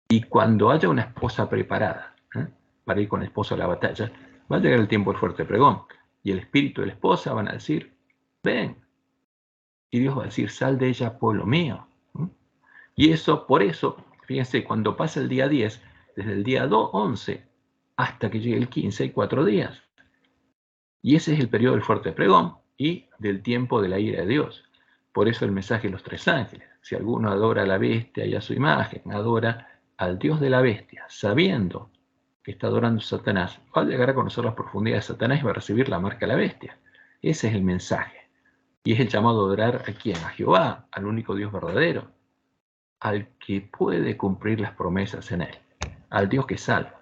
A: Y cuando haya una esposa preparada para ir con el esposo a la batalla, va a llegar el tiempo del fuerte pregón. Y el espíritu de la esposa van a decir, ven. Y Dios va a decir, sal de ella, pueblo mío. Y eso, por eso, Fíjense, cuando pasa el día 10, desde el día 11 hasta que llegue el 15 hay 4 días. Y ese es el periodo del fuerte pregón y del tiempo de la ira de Dios. Por eso el mensaje de los 3 ángeles. Si alguno adora a la bestia y a su imagen, adora al Dios de la bestia, sabiendo que está adorando a Satanás, va a llegar a conocer las profundidades de Satanás y va a recibir la marca de la bestia. Ese es el mensaje. Y es el llamado a adorar ¿a quién? A Jehová, al único Dios verdadero, al que puede cumplir las promesas en él, al Dios que salva.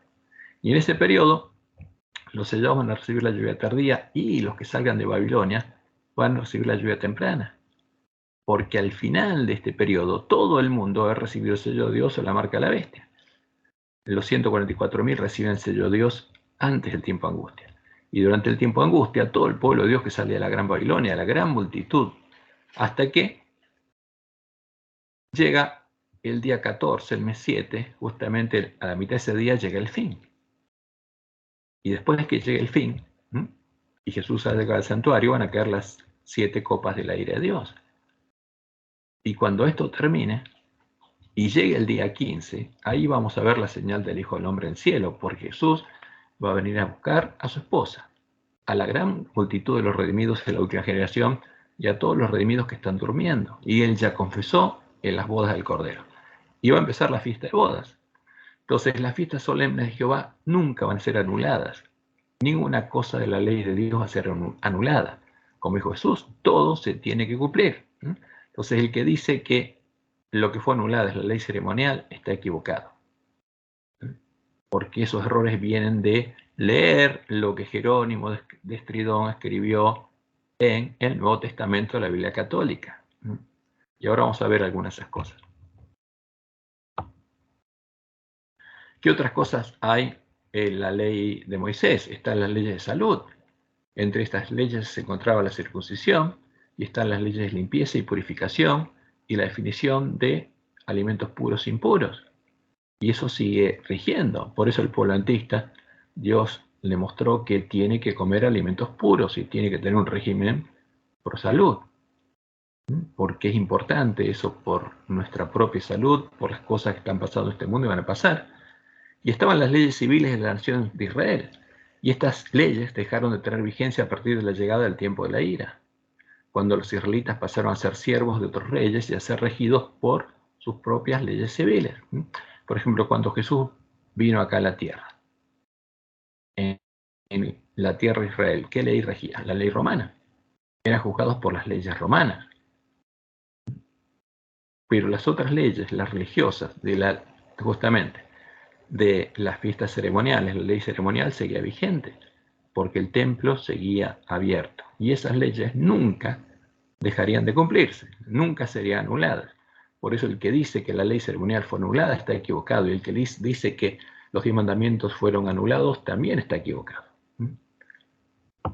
A: Y en ese periodo, los sellados van a recibir la lluvia tardía y los que salgan de Babilonia van a recibir la lluvia temprana. Porque al final de este periodo, todo el mundo ha recibido el sello de Dios o la marca de la bestia. Los 144.000 reciben el sello de Dios antes del tiempo de angustia. Y durante el tiempo de angustia, todo el pueblo de Dios que sale de la gran Babilonia, la gran multitud, hasta que llega el día 14, el mes 7, justamente a la mitad de ese día llega el fin. Y después de que llegue el fin, y Jesús ha llegado al santuario, van a caer las 7 copas de la ira de Dios. Y cuando esto termine, y llegue el día 15, ahí vamos a ver la señal del Hijo del Hombre en el cielo, porque Jesús va a venir a buscar a su esposa, a la gran multitud de los redimidos de la última generación y a todos los redimidos que están durmiendo. Y él ya confesó en las bodas del Cordero. Y va a empezar la fiesta de bodas. Entonces las fiestas solemnes de Jehová nunca van a ser anuladas. Ninguna cosa de la ley de Dios va a ser anulada. Como dijo Jesús, todo se tiene que cumplir. Entonces el que dice que lo que fue anulado es la ley ceremonial está equivocado. Porque esos errores vienen de leer lo que Jerónimo de Estridón escribió en el Nuevo Testamento de la Biblia Católica. Y ahora vamos a ver algunas de esas cosas. ¿Qué otras cosas hay en la ley de Moisés? Están las leyes de salud. Entre estas leyes se encontraba la circuncisión y están las leyes de limpieza y purificación y la definición de alimentos puros e impuros. Y eso sigue rigiendo. Por eso el pueblo antista, Dios le mostró que tiene que comer alimentos puros y tiene que tener un régimen por salud. Porque es importante eso por nuestra propia salud, por las cosas que están pasando en este mundo y van a pasar. Y estaban las leyes civiles de la nación de Israel. Y estas leyes dejaron de tener vigencia a partir de la llegada del tiempo de la ira, cuando los israelitas pasaron a ser siervos de otros reyes y a ser regidos por sus propias leyes civiles. Por ejemplo, cuando Jesús vino acá a la tierra, en la tierra de Israel, ¿qué ley regía? La ley romana. Eran juzgados por las leyes romanas. Pero las otras leyes, las religiosas, justamente de las fiestas ceremoniales, la ley ceremonial seguía vigente, porque el templo seguía abierto. Y esas leyes nunca dejarían de cumplirse, nunca serían anuladas. Por eso el que dice que la ley ceremonial fue anulada está equivocado, y el que dice que los 10 mandamientos fueron anulados también está equivocado,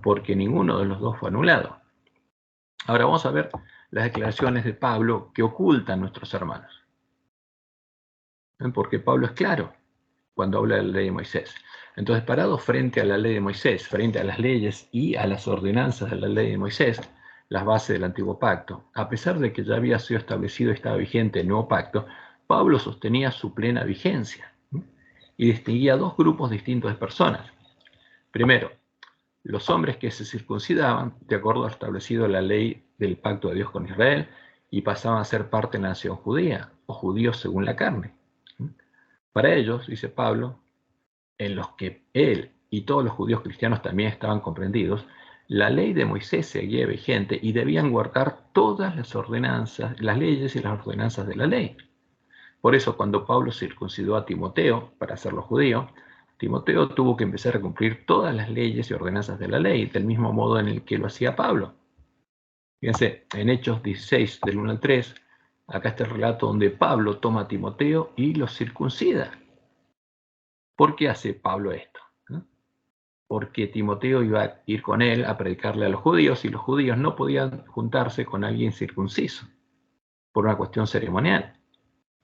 A: porque ninguno de los dos fue anulado. Ahora vamos a ver las declaraciones de Pablo que ocultan nuestros hermanos. Porque Pablo es claro cuando habla de la ley de Moisés. Entonces, parado frente a la ley de Moisés, frente a las leyes y a las ordenanzas de la ley de Moisés, las bases del antiguo pacto, a pesar de que ya había sido establecido y estaba vigente el nuevo pacto, Pablo sostenía su plena vigencia y distinguía dos grupos distintos de personas. Primero, los hombres que se circuncidaban de acuerdo a lo establecido en la ley del pacto de Dios con Israel y pasaban a ser parte de la nación judía o judíos según la carne. Para ellos, dice Pablo, en los que él y todos los judíos cristianos también estaban comprendidos, la ley de Moisés seguía vigente y debían guardar todas las ordenanzas, las leyes y las ordenanzas de la ley. Por eso, cuando Pablo circuncidó a Timoteo para hacerlo judío, Timoteo tuvo que empezar a cumplir todas las leyes y ordenanzas de la ley, del mismo modo en el que lo hacía Pablo. Fíjense, en Hechos 16, del 1 al 3, acá está el relato donde Pablo toma a Timoteo y lo circuncida. ¿Por qué hace Pablo esto? Porque Timoteo iba a ir con él a predicarle a los judíos y los judíos no podían juntarse con alguien circunciso por una cuestión ceremonial.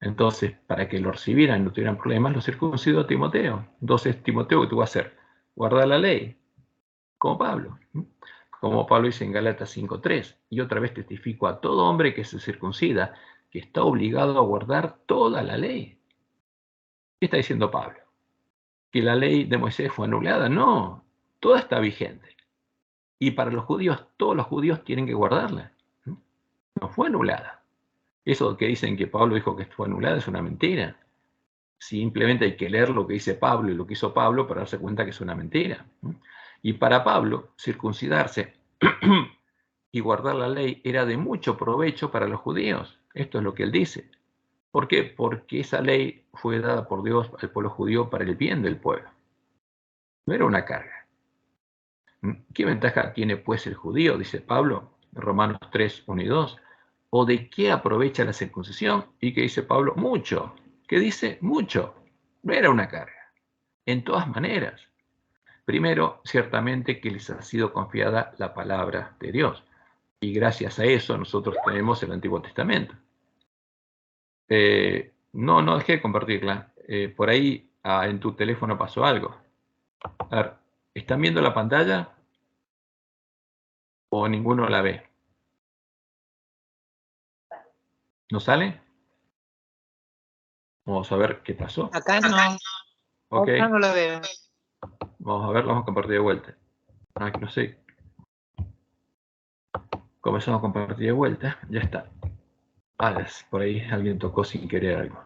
A: Entonces, para que lo recibieran y no tuvieran problemas, lo circuncidó a Timoteo. Entonces, Timoteo, ¿qué tú vas a hacer? Guardar la ley, como Pablo. Como Pablo dice en Gálatas 5:3. Y otra vez testifico a todo hombre que se circuncida que está obligado a guardar toda la ley. ¿Qué está diciendo Pablo? ¿Que la ley de Moisés fue anulada? No, toda está vigente. Y para los judíos, todos los judíos tienen que guardarla. No fue anulada. Eso que dicen que Pablo dijo que fue anulada es una mentira. Simplemente hay que leer lo que dice Pablo y lo que hizo Pablo para darse cuenta que es una mentira. Y para Pablo, circuncidarse y guardar la ley era de mucho provecho para los judíos. Esto es lo que él dice. ¿Por qué? Porque esa ley fue dada por Dios al pueblo judío para el bien del pueblo. No era una carga. ¿Qué ventaja tiene pues el judío? Dice Pablo, Romanos 3, 1 y 2. ¿O de qué aprovecha la circuncisión? ¿Y qué dice Pablo? Mucho. ¿Qué dice? Mucho. No era una carga. En todas maneras. Primero, ciertamente que les ha sido confiada la palabra de Dios. Y gracias a eso nosotros tenemos el Antiguo Testamento. No dejé de compartirla. Por ahí en tu teléfono pasó algo. A ver, ¿están viendo la pantalla? ¿O ninguno la ve? ¿No sale? Vamos a ver qué pasó.
B: Acá no.
A: Ok.
B: Acá no la veo.
A: Vamos a ver, vamos a compartir de vuelta. Aquí no sé. Comenzamos a compartir de vuelta. Ya está. Por ahí alguien tocó sin querer algo.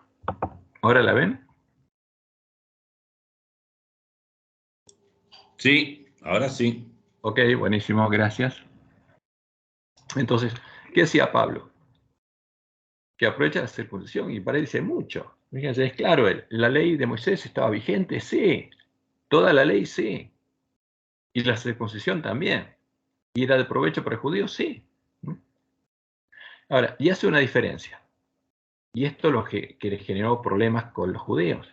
A: ¿Ahora la ven?
C: Sí, ahora sí.
A: Ok, buenísimo, gracias. Entonces, ¿qué hacía Pablo? Que aprovecha la circuncisión y para él dice mucho. Fíjense, es claro, la ley de Moisés estaba vigente, sí. Toda la ley, sí. Y la circuncisión también. ¿Y era de provecho para el judío? Sí. Ahora, y hace una diferencia. Y esto es lo que le generó problemas con los judíos.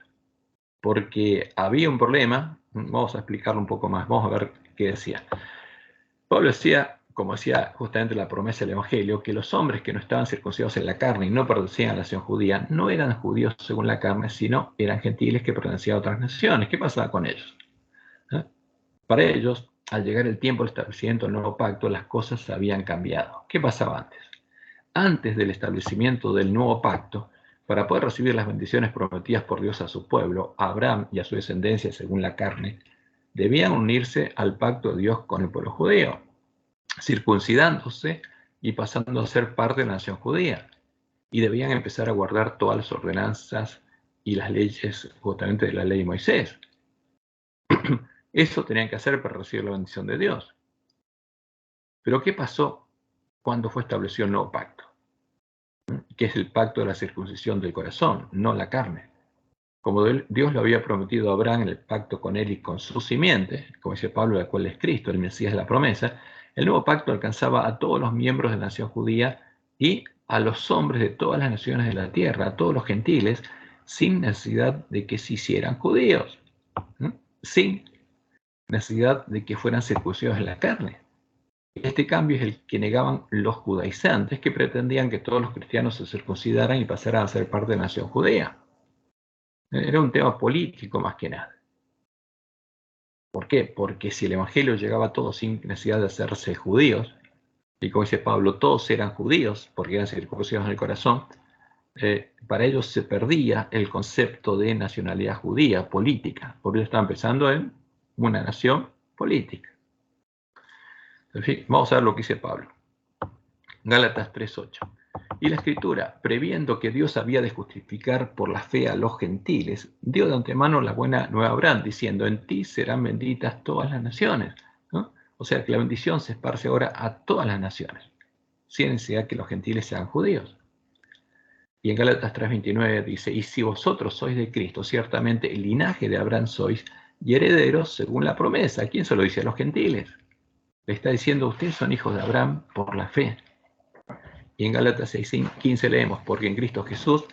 A: Porque había un problema, vamos a explicarlo un poco más, vamos a ver qué decía. Pablo decía, como decía justamente la promesa del Evangelio, que los hombres que no estaban circuncidados en la carne y no pertenecían a la nación judía, no eran judíos según la carne, sino eran gentiles que pertenecían a otras naciones. ¿Qué pasaba con ellos? Para ellos, al llegar el tiempo del establecimiento del nuevo pacto, las cosas habían cambiado. ¿Qué pasaba antes? Antes del establecimiento del nuevo pacto, para poder recibir las bendiciones prometidas por Dios a su pueblo, a Abraham y a su descendencia según la carne, debían unirse al pacto de Dios con el pueblo judío, circuncidándose y pasando a ser parte de la nación judía. Y debían empezar a guardar todas las ordenanzas y las leyes, justamente de la ley de Moisés. Eso tenían que hacer para recibir la bendición de Dios. Pero ¿qué pasó cuando fue establecido el nuevo pacto? Que es el pacto de la circuncisión del corazón, no la carne. Como Dios lo había prometido a Abraham en el pacto con él y con su simiente, como dice Pablo, el cual es Cristo, el Mesías de la promesa, el nuevo pacto alcanzaba a todos los miembros de la nación judía y a los hombres de todas las naciones de la tierra, a todos los gentiles, sin necesidad de que se hicieran judíos, sin necesidad de que fueran circuncidados en la carne. Este cambio es el que negaban los judaizantes, que pretendían que todos los cristianos se circuncidaran y pasaran a ser parte de la nación judía. Era un tema político más que nada. ¿Por qué? Porque si el Evangelio llegaba a todos sin necesidad de hacerse judíos, y como dice Pablo, todos eran judíos porque eran circuncidados en el corazón, para ellos se perdía el concepto de nacionalidad judía, política, porque ellos estaban pensando en una nación política. En fin, vamos a ver lo que dice Pablo. Gálatas 3:8. Y la Escritura, previendo que Dios había de justificar por la fe a los gentiles, dio de antemano la buena nueva a Abraham, diciendo, en ti serán benditas todas las naciones. ¿No? O sea que la bendición se esparce ahora a todas las naciones, sin necesidad que los gentiles sean judíos. Y en Gálatas 3:29 dice, y si vosotros sois de Cristo, ciertamente el linaje de Abraham sois y herederos según la promesa. ¿A quién se lo dice? A los gentiles. Le está diciendo, ustedes son hijos de Abraham por la fe. Y en Gálatas 6:15 leemos, porque en Cristo Jesús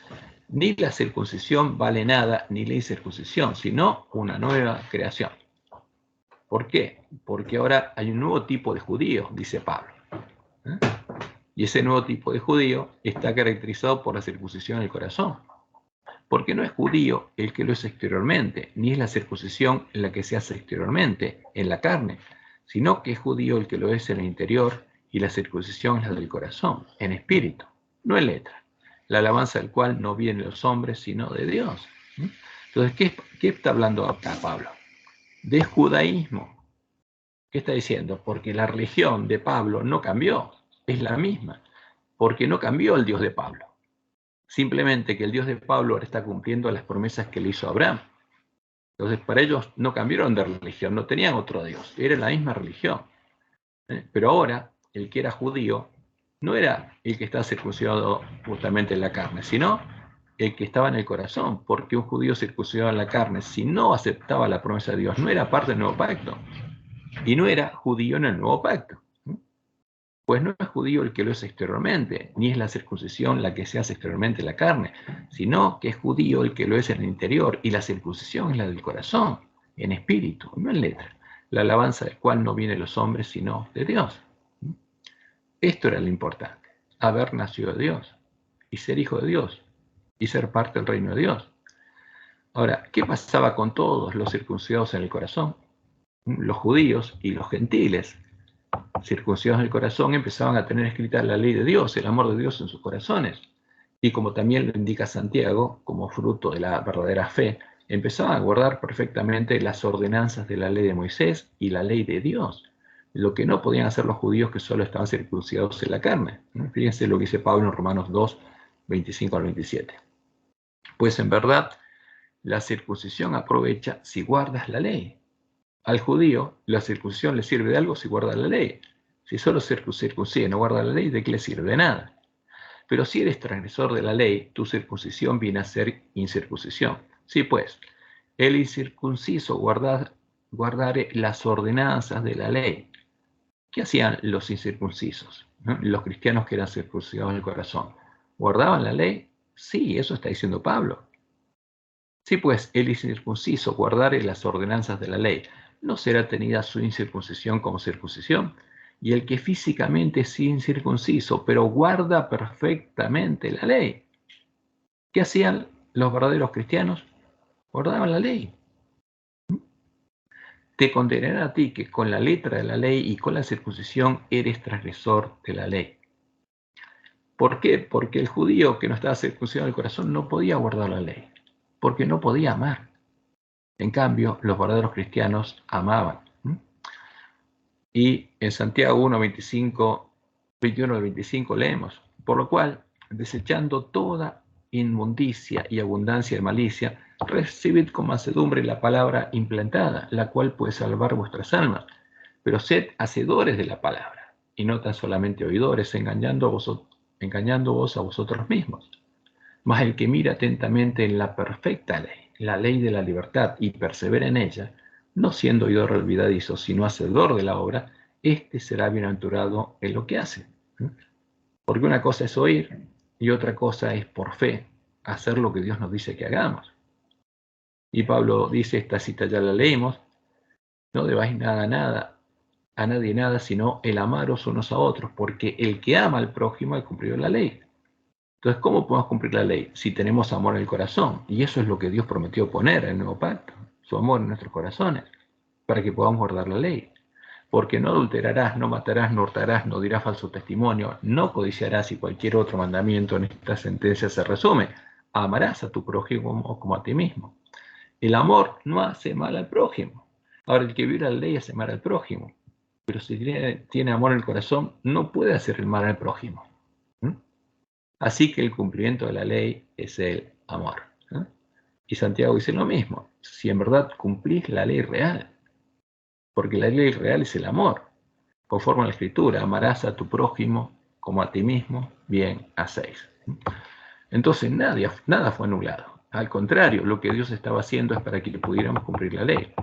A: ni la circuncisión vale nada, ni la incircuncisión, sino una nueva creación. ¿Por qué? Porque ahora hay un nuevo tipo de judío, dice Pablo. Y ese nuevo tipo de judío está caracterizado por la circuncisión del corazón. Porque no es judío el que lo es exteriormente, ni es la circuncisión la que se hace exteriormente, en la carne, sino que es judío el que lo es en el interior, y la circuncisión es la del corazón, en espíritu, no en letra, la alabanza del cual no viene de los hombres, sino de Dios. Entonces, ¿qué está hablando acá Pablo? De judaísmo. ¿Qué está diciendo? Porque la religión de Pablo no cambió, es la misma, porque no cambió el Dios de Pablo. Simplemente que el Dios de Pablo ahora está cumpliendo las promesas que le hizo a Abraham. Entonces, para ellos no cambiaron de religión, no tenían otro Dios, era la misma religión. Pero ahora, el que era judío no era el que estaba circuncidado justamente en la carne, sino el que estaba en el corazón, porque un judío circuncidado en la carne, si no aceptaba la promesa de Dios, no era parte del nuevo pacto, y no era judío en el nuevo pacto. Pues no es judío el que lo es exteriormente, ni es la circuncisión la que se hace exteriormente en la carne, sino que es judío el que lo es en el interior, y la circuncisión es la del corazón, en espíritu, no en letra, la alabanza del cual no viene de los hombres, sino de Dios. Esto era lo importante, haber nacido de Dios, y ser hijo de Dios, y ser parte del reino de Dios. Ahora, ¿qué pasaba con todos los circuncidados en el corazón? Los judíos y los gentiles circuncidados en el corazón empezaban a tener escrita la ley de Dios, el amor de Dios en sus corazones. Y como también lo indica Santiago, como fruto de la verdadera fe, empezaban a guardar perfectamente las ordenanzas de la ley de Moisés y la ley de Dios, lo que no podían hacer los judíos que solo estaban circuncidados en la carne. Fíjense lo que dice Pablo en Romanos 2, 25 al 27. Pues en verdad, la circuncisión aprovecha si guardas la ley. Al judío, la circuncisión le sirve de algo si guarda la ley. Si solo circuncide y no guarda la ley, ¿de qué le sirve? De nada. Pero si eres transgresor de la ley, tu circuncisión viene a ser incircuncisión. Sí, pues, el incircunciso guardare las ordenanzas de la ley. ¿Qué hacían los incircuncisos? Los cristianos que eran circuncidados en el corazón. ¿Guardaban la ley? Sí, eso está diciendo Pablo. Sí, pues, el incircunciso guardare las ordenanzas de la ley, no será tenida su incircuncisión como circuncisión. Y el que físicamente es incircunciso, pero guarda perfectamente la ley. ¿Qué hacían los verdaderos cristianos? Guardaban la ley. Te condenarán a ti que con la letra de la ley y con la circuncisión eres transgresor de la ley. ¿Por qué? Porque el judío que no estaba circuncidado en el corazón no podía guardar la ley, porque no podía amar. En cambio, los verdaderos cristianos amaban. Y en Santiago 1, 25, 21 al 25 leemos, por lo cual, desechando toda inmundicia y abundancia de malicia, recibid con mansedumbre la palabra implantada, la cual puede salvar vuestras almas. Pero sed hacedores de la palabra, y no tan solamente oidores, engañándoos a vosotros mismos. Mas el que mira atentamente en la perfecta ley, la ley de la libertad, y persevera en ella, no siendo oidor olvidadizo, sino hacedor de la obra, éste será bienaventurado en lo que hace. Porque una cosa es oír y otra cosa es por fe hacer lo que Dios nos dice que hagamos. Y Pablo dice, esta cita ya la leímos, no debáis a nadie nada, sino el amaros unos a otros, porque el que ama al prójimo ha cumplido la ley. Entonces, ¿cómo podemos cumplir la ley? Si tenemos amor en el corazón. Y eso es lo que Dios prometió poner en el nuevo pacto, su amor en nuestros corazones, para que podamos guardar la ley. Porque no adulterarás, no matarás, no hurtarás, no dirás falso testimonio, no codiciarás, y cualquier otro mandamiento en esta sentencia se resume. Amarás a tu prójimo como a ti mismo. El amor no hace mal al prójimo. Ahora, el que viola la ley hace mal al prójimo. Pero si tiene amor en el corazón, no puede hacer el mal al prójimo. Así que el cumplimiento de la ley es el amor. Y Santiago dice lo mismo. Si en verdad cumplís la ley real, porque la ley real es el amor. Conforme a la Escritura, amarás a tu prójimo como a ti mismo, bien hacéis. Entonces nada fue anulado. Al contrario, lo que Dios estaba haciendo es para que pudiéramos cumplir la ley.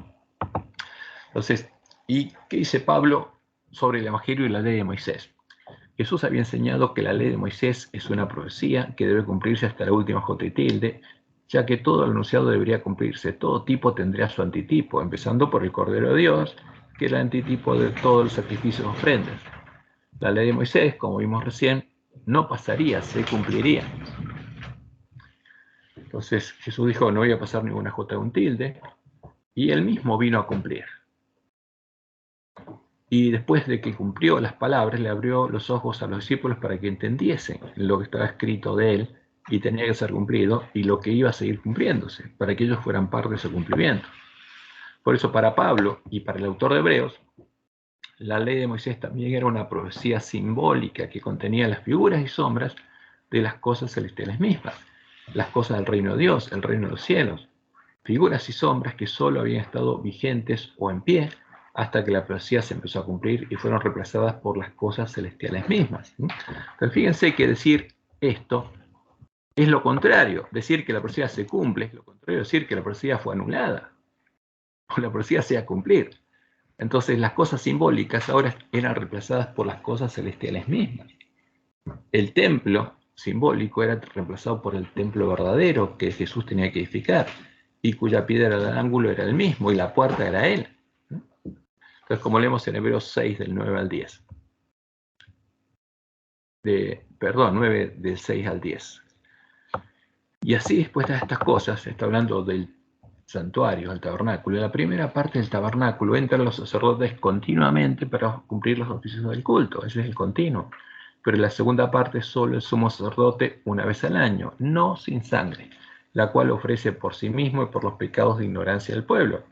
A: Entonces, ¿y qué dice Pablo sobre el Evangelio y la ley de Moisés? Jesús había enseñado que la ley de Moisés es una profecía que debe cumplirse hasta la última jota y tilde, ya que todo lo anunciado debería cumplirse. Todo tipo tendría su antitipo, empezando por el Cordero de Dios, que es el antitipo de todos los sacrificios y ofrendas. La ley de Moisés, como vimos recién, no pasaría, se cumpliría. Entonces Jesús dijo, no voy a pasar ninguna jota de un tilde, y él mismo vino a cumplir. Y después de que cumplió las palabras, le abrió los ojos a los discípulos para que entendiesen lo que estaba escrito de él y tenía que ser cumplido, y lo que iba a seguir cumpliéndose, para que ellos fueran parte de ese cumplimiento. Por eso para Pablo y para el autor de Hebreos, la ley de Moisés también era una profecía simbólica que contenía las figuras y sombras de las cosas celestiales mismas, las cosas del reino de Dios, el reino de los cielos, figuras y sombras que solo habían estado vigentes o en pie hasta que la profecía se empezó a cumplir y fueron reemplazadas por las cosas celestiales mismas. Pero fíjense que decir esto es lo contrario. Decir que la profecía se cumple es lo contrario de decir que la profecía fue anulada o la profecía se va a cumplir. Entonces las cosas simbólicas ahora eran reemplazadas por las cosas celestiales mismas. El templo simbólico era reemplazado por el templo verdadero que Jesús tenía que edificar y cuya piedra del ángulo era el mismo y la puerta era él. Entonces, como leemos en Hebreos 6 del 9 al 10. 9 del 6 al 10. Y así, después de estas cosas, está hablando del santuario, el tabernáculo. En la primera parte del tabernáculo entran los sacerdotes continuamente para cumplir los oficios del culto. Ese es el continuo. Pero en la segunda parte solo el sumo sacerdote una vez al año, no sin sangre, la cual ofrece por sí mismo y por los pecados de ignorancia del pueblo.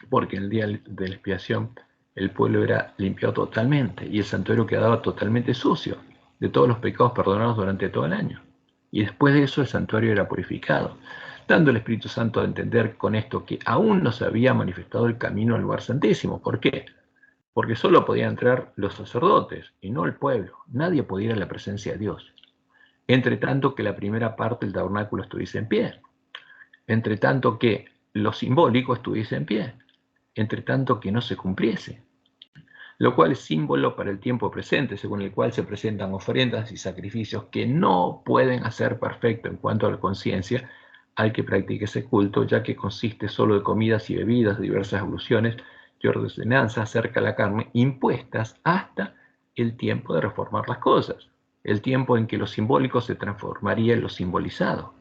A: Porque en el día de la expiación el pueblo era limpiado totalmente y el santuario quedaba totalmente sucio de todos los pecados perdonados durante todo el año. Y después de eso el santuario era purificado, dando el Espíritu Santo a entender con esto que aún no se había manifestado el camino al lugar santísimo. ¿Por qué? Porque solo podían entrar los sacerdotes y no el pueblo. Nadie podía ir a la presencia de Dios. Entre tanto que la primera parte del tabernáculo estuviese en pie. Entre tanto que lo simbólico estuviese en pie. Entre tanto que no se cumpliese. Lo cual es símbolo para el tiempo presente, según el cual se presentan ofrendas y sacrificios que no pueden hacer perfecto en cuanto a la conciencia al que practique ese culto, ya que consiste solo de comidas y bebidas de diversas evoluciones y ordenanzas acerca de la carne impuestas hasta el tiempo de reformar las cosas, el tiempo en que lo simbólico se transformaría en lo simbolizado.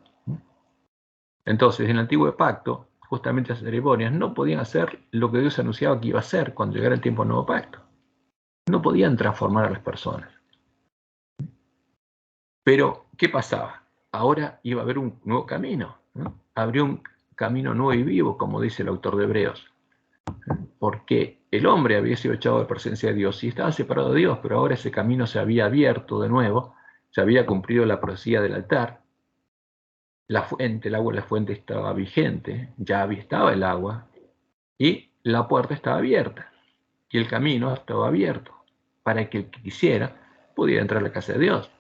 A: Entonces, en el antiguo pacto, justamente las ceremonias no podían hacer lo que Dios anunciaba que iba a hacer cuando llegara el tiempo del nuevo pacto. No podían transformar a las personas. Pero, ¿qué pasaba? Ahora iba a haber un nuevo camino, ¿no? Habría un camino nuevo y vivo, como dice el autor de Hebreos. Porque el hombre había sido echado de presencia de Dios y estaba separado de Dios, pero ahora ese camino se había abierto de nuevo, se había cumplido la profecía del altar, la fuente, el agua de la fuente estaba vigente, ya estaba el agua, y la puerta estaba abierta, y el camino estaba abierto, para que el que quisiera pudiera entrar a la casa de Dios.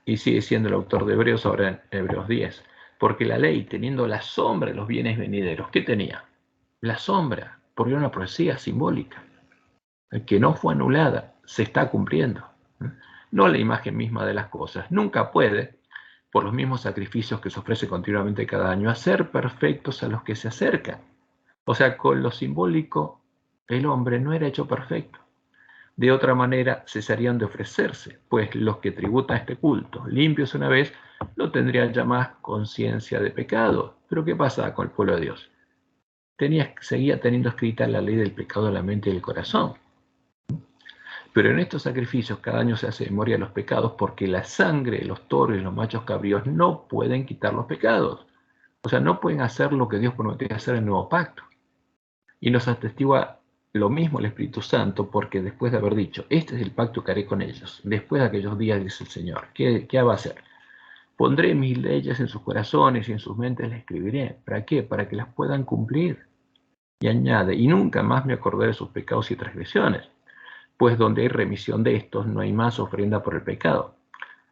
A: Y sigue siendo el autor de Hebreos ahora en Hebreos 10, porque la ley, teniendo la sombra de los bienes venideros, ¿qué tenía? La sombra, porque era una profecía simbólica, que no fue anulada, se está cumpliendo. No la imagen misma de las cosas, nunca puede, por los mismos sacrificios que se ofrece continuamente cada año, hacer perfectos a los que se acercan. O sea, con lo simbólico, el hombre no era hecho perfecto. De otra manera, cesarían de ofrecerse, pues los que tributan este culto, limpios una vez, no tendrían ya más conciencia de pecado. Pero ¿qué pasaba con el pueblo de Dios? Seguía teniendo escrita la ley del pecado en la mente y el corazón. Pero en estos sacrificios cada año se hace memoria de los pecados porque la sangre de los toros y los machos cabríos no pueden quitar los pecados. O sea, no pueden hacer lo que Dios prometió hacer en el nuevo pacto. Y nos atestigua lo mismo el Espíritu Santo, porque después de haber dicho, este es el pacto que haré con ellos, después de aquellos días, dice el Señor, ¿qué va a hacer? Pondré mis leyes en sus corazones y en sus mentes las escribiré. ¿Para qué? Para que las puedan cumplir. Y añade, y nunca más me acordaré de sus pecados y transgresiones, pues donde hay remisión de estos no hay más ofrenda por el pecado.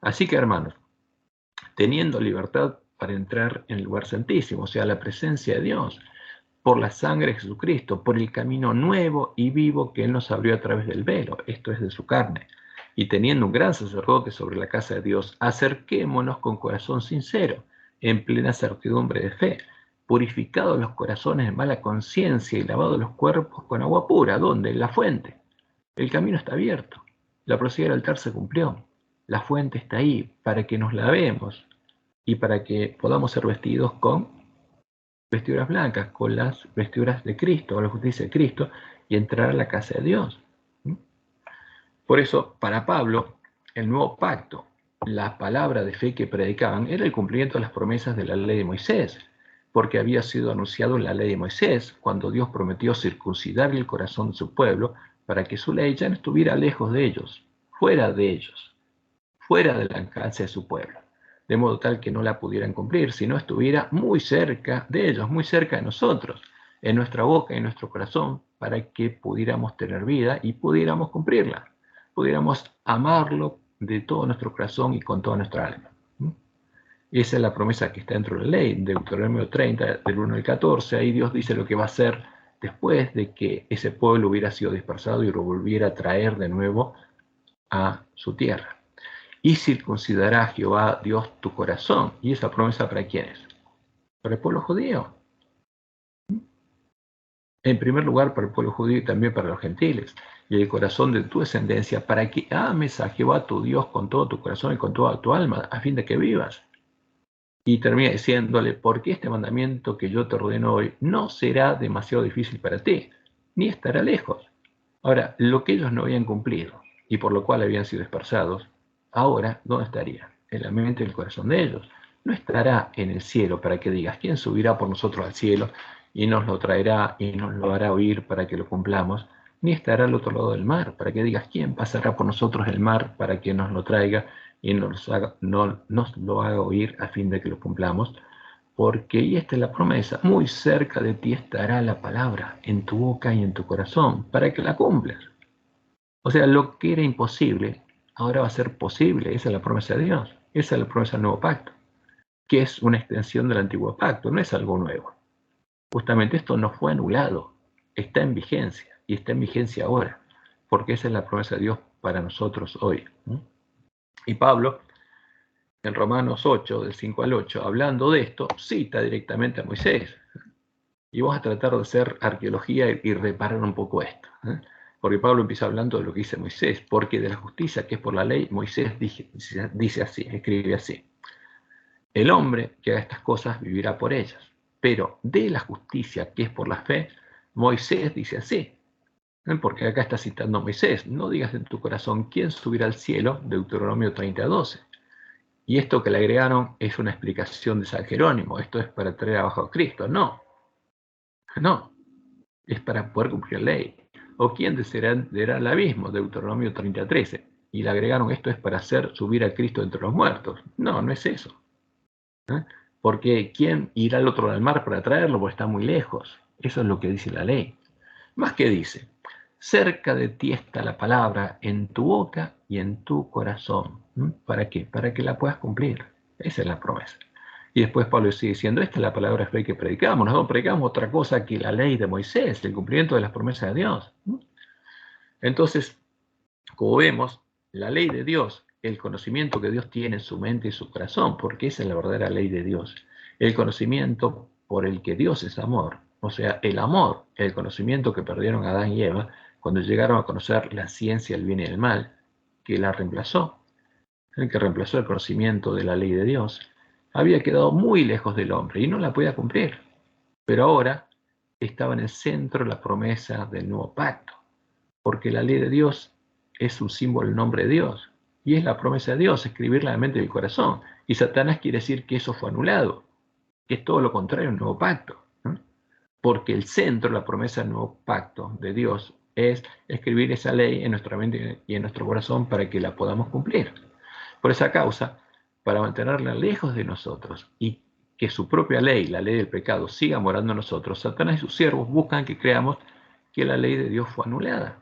A: Así que, hermanos, teniendo libertad para entrar en el lugar santísimo, o sea, la presencia de Dios, por la sangre de Jesucristo, por el camino nuevo y vivo que Él nos abrió a través del velo, esto es de su carne, y teniendo un gran sacerdote sobre la casa de Dios, acerquémonos con corazón sincero, en plena certidumbre de fe, purificados los corazones de mala conciencia y lavados los cuerpos con agua pura. ¿Dónde? En la fuente. El camino está abierto, la profecía del altar se cumplió, la fuente está ahí para que nos lavemos y para que podamos ser vestidos con vestiduras blancas, con las vestiduras de Cristo, con la justicia de Cristo, y entrar a la casa de Dios. Por eso, para Pablo, el nuevo pacto la palabra de fe que predicaban era el cumplimiento de las promesas de la ley de Moisés, porque había sido anunciado en la ley de Moisés, cuando Dios prometió circuncidar el corazón de su pueblo para que su ley ya no estuviera lejos de ellos, fuera del alcance de su pueblo, de modo tal que no la pudieran cumplir, sino estuviera muy cerca de ellos, muy cerca de nosotros, en nuestra boca y en nuestro corazón, para que pudiéramos tener vida y pudiéramos cumplirla, pudiéramos amarlo de todo nuestro corazón y con toda nuestra alma. Y esa es la promesa que está dentro de la ley, Deuteronomio 30, del 1 al 14, ahí Dios dice lo que va a hacer después de que ese pueblo hubiera sido dispersado y lo volviera a traer de nuevo a su tierra. Y circuncidará Jehová Dios tu corazón. ¿Y esa promesa para quién es? Para el pueblo judío. En primer lugar para el pueblo judío y también para los gentiles. Y el corazón de tu descendencia, para que ames a Jehová tu Dios con todo tu corazón y con toda tu alma, a fin de que vivas. Y termina diciéndole, porque este mandamiento que yo te ordeno hoy no será demasiado difícil para ti, ni estará lejos. Ahora, lo que ellos no habían cumplido, y por lo cual habían sido dispersados, ahora, ¿dónde estaría? En la mente y el corazón de ellos. No estará en el cielo para que digas, ¿quién subirá por nosotros al cielo y nos lo traerá y nos lo hará oír para que lo cumplamos? Ni estará al otro lado del mar para que digas, ¿quién pasará por nosotros el mar para que nos lo traiga y nos lo haga oír a fin de que lo cumplamos? Porque, y esta es la promesa, muy cerca de ti estará la palabra, en tu boca y en tu corazón, para que la cumplas. O sea, lo que era imposible, ahora va a ser posible. Esa es la promesa de Dios. Esa es la promesa del nuevo pacto, que es una extensión del antiguo pacto, no es algo nuevo. Justamente esto no fue anulado, está en vigencia, y está en vigencia ahora, porque esa es la promesa de Dios para nosotros hoy. Y Pablo, en Romanos 8, del 5 al 8, hablando de esto, cita directamente a Moisés. Y vamos a tratar de hacer arqueología y reparar un poco esto. Porque Pablo empieza hablando de lo que dice Moisés, porque de la justicia que es por la ley, Moisés dice así, escribe así. El hombre que haga estas cosas vivirá por ellas, pero de la justicia que es por la fe, Moisés dice así. Porque acá está citando a Moisés, no digas en tu corazón quién subirá al cielo, Deuteronomio 30:12. Y esto que le agregaron es una explicación de San Jerónimo, esto es para traer abajo a Cristo. No, es para poder cumplir la ley. O quién descenderá al abismo, Deuteronomio 30:13. Y le agregaron, esto es para hacer subir a Cristo entre los muertos. No, no es eso. Porque ¿quién irá al otro del mar para traerlo? Porque está muy lejos. Eso es lo que dice la ley. Más que dice, cerca de ti está la palabra en tu boca y en tu corazón. ¿Para qué? Para que la puedas cumplir. Esa es la promesa. Y después Pablo sigue diciendo, esta es la palabra de fe que predicamos. No predicamos otra cosa que la ley de Moisés, el cumplimiento de las promesas de Dios. Entonces, como vemos, la ley de Dios, el conocimiento que Dios tiene en su mente y su corazón, porque esa es la verdadera ley de Dios. El conocimiento por el que Dios es amor. O sea, el amor, el conocimiento que perdieron Adán y Eva cuando llegaron a conocer la ciencia del bien y del mal, que la reemplazó, el que reemplazó el conocimiento de la ley de Dios, había quedado muy lejos del hombre y no la podía cumplir. Pero ahora estaba en el centro la promesa del nuevo pacto, porque la ley de Dios es un símbolo del nombre de Dios y es la promesa de Dios, escribirla en la mente y el corazón. Y Satanás quiere decir que eso fue anulado, que es todo lo contrario al nuevo pacto, porque el centro, la promesa del nuevo pacto de Dios es escribir esa ley en nuestra mente y en nuestro corazón para que la podamos cumplir. Por esa causa, para mantenerla lejos de nosotros y que su propia ley, la ley del pecado, siga morando en nosotros, Satanás y sus siervos buscan que creamos que la ley de Dios fue anulada.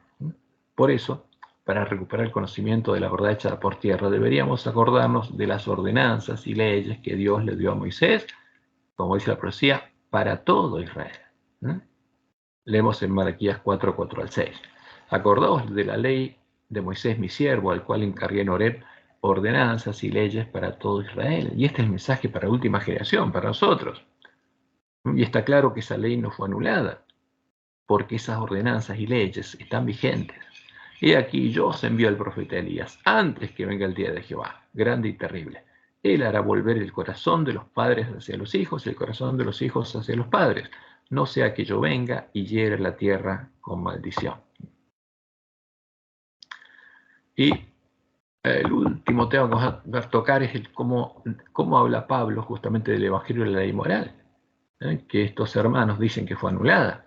A: Por eso, para recuperar el conocimiento de la verdad echada por tierra, deberíamos acordarnos de las ordenanzas y leyes que Dios le dio a Moisés, como dice la profecía, para todo Israel. Leemos en Malaquías 4, 4 al 6. Acordaos de la ley de Moisés, mi siervo, al cual encargué en Horeb ordenanzas y leyes para todo Israel. Y este es el mensaje para la última generación, para nosotros. Y está claro que esa ley no fue anulada, porque esas ordenanzas y leyes están vigentes. Y aquí yo os envío al profeta Elías, antes que venga el día de Jehová, grande y terrible. Él hará volver el corazón de los padres hacia los hijos y el corazón de los hijos hacia los padres, no sea que yo venga y hiere la tierra con maldición. Y El último tema que vamos a tocar es cómo habla Pablo justamente del Evangelio de la ley moral, que estos hermanos dicen que fue anulada.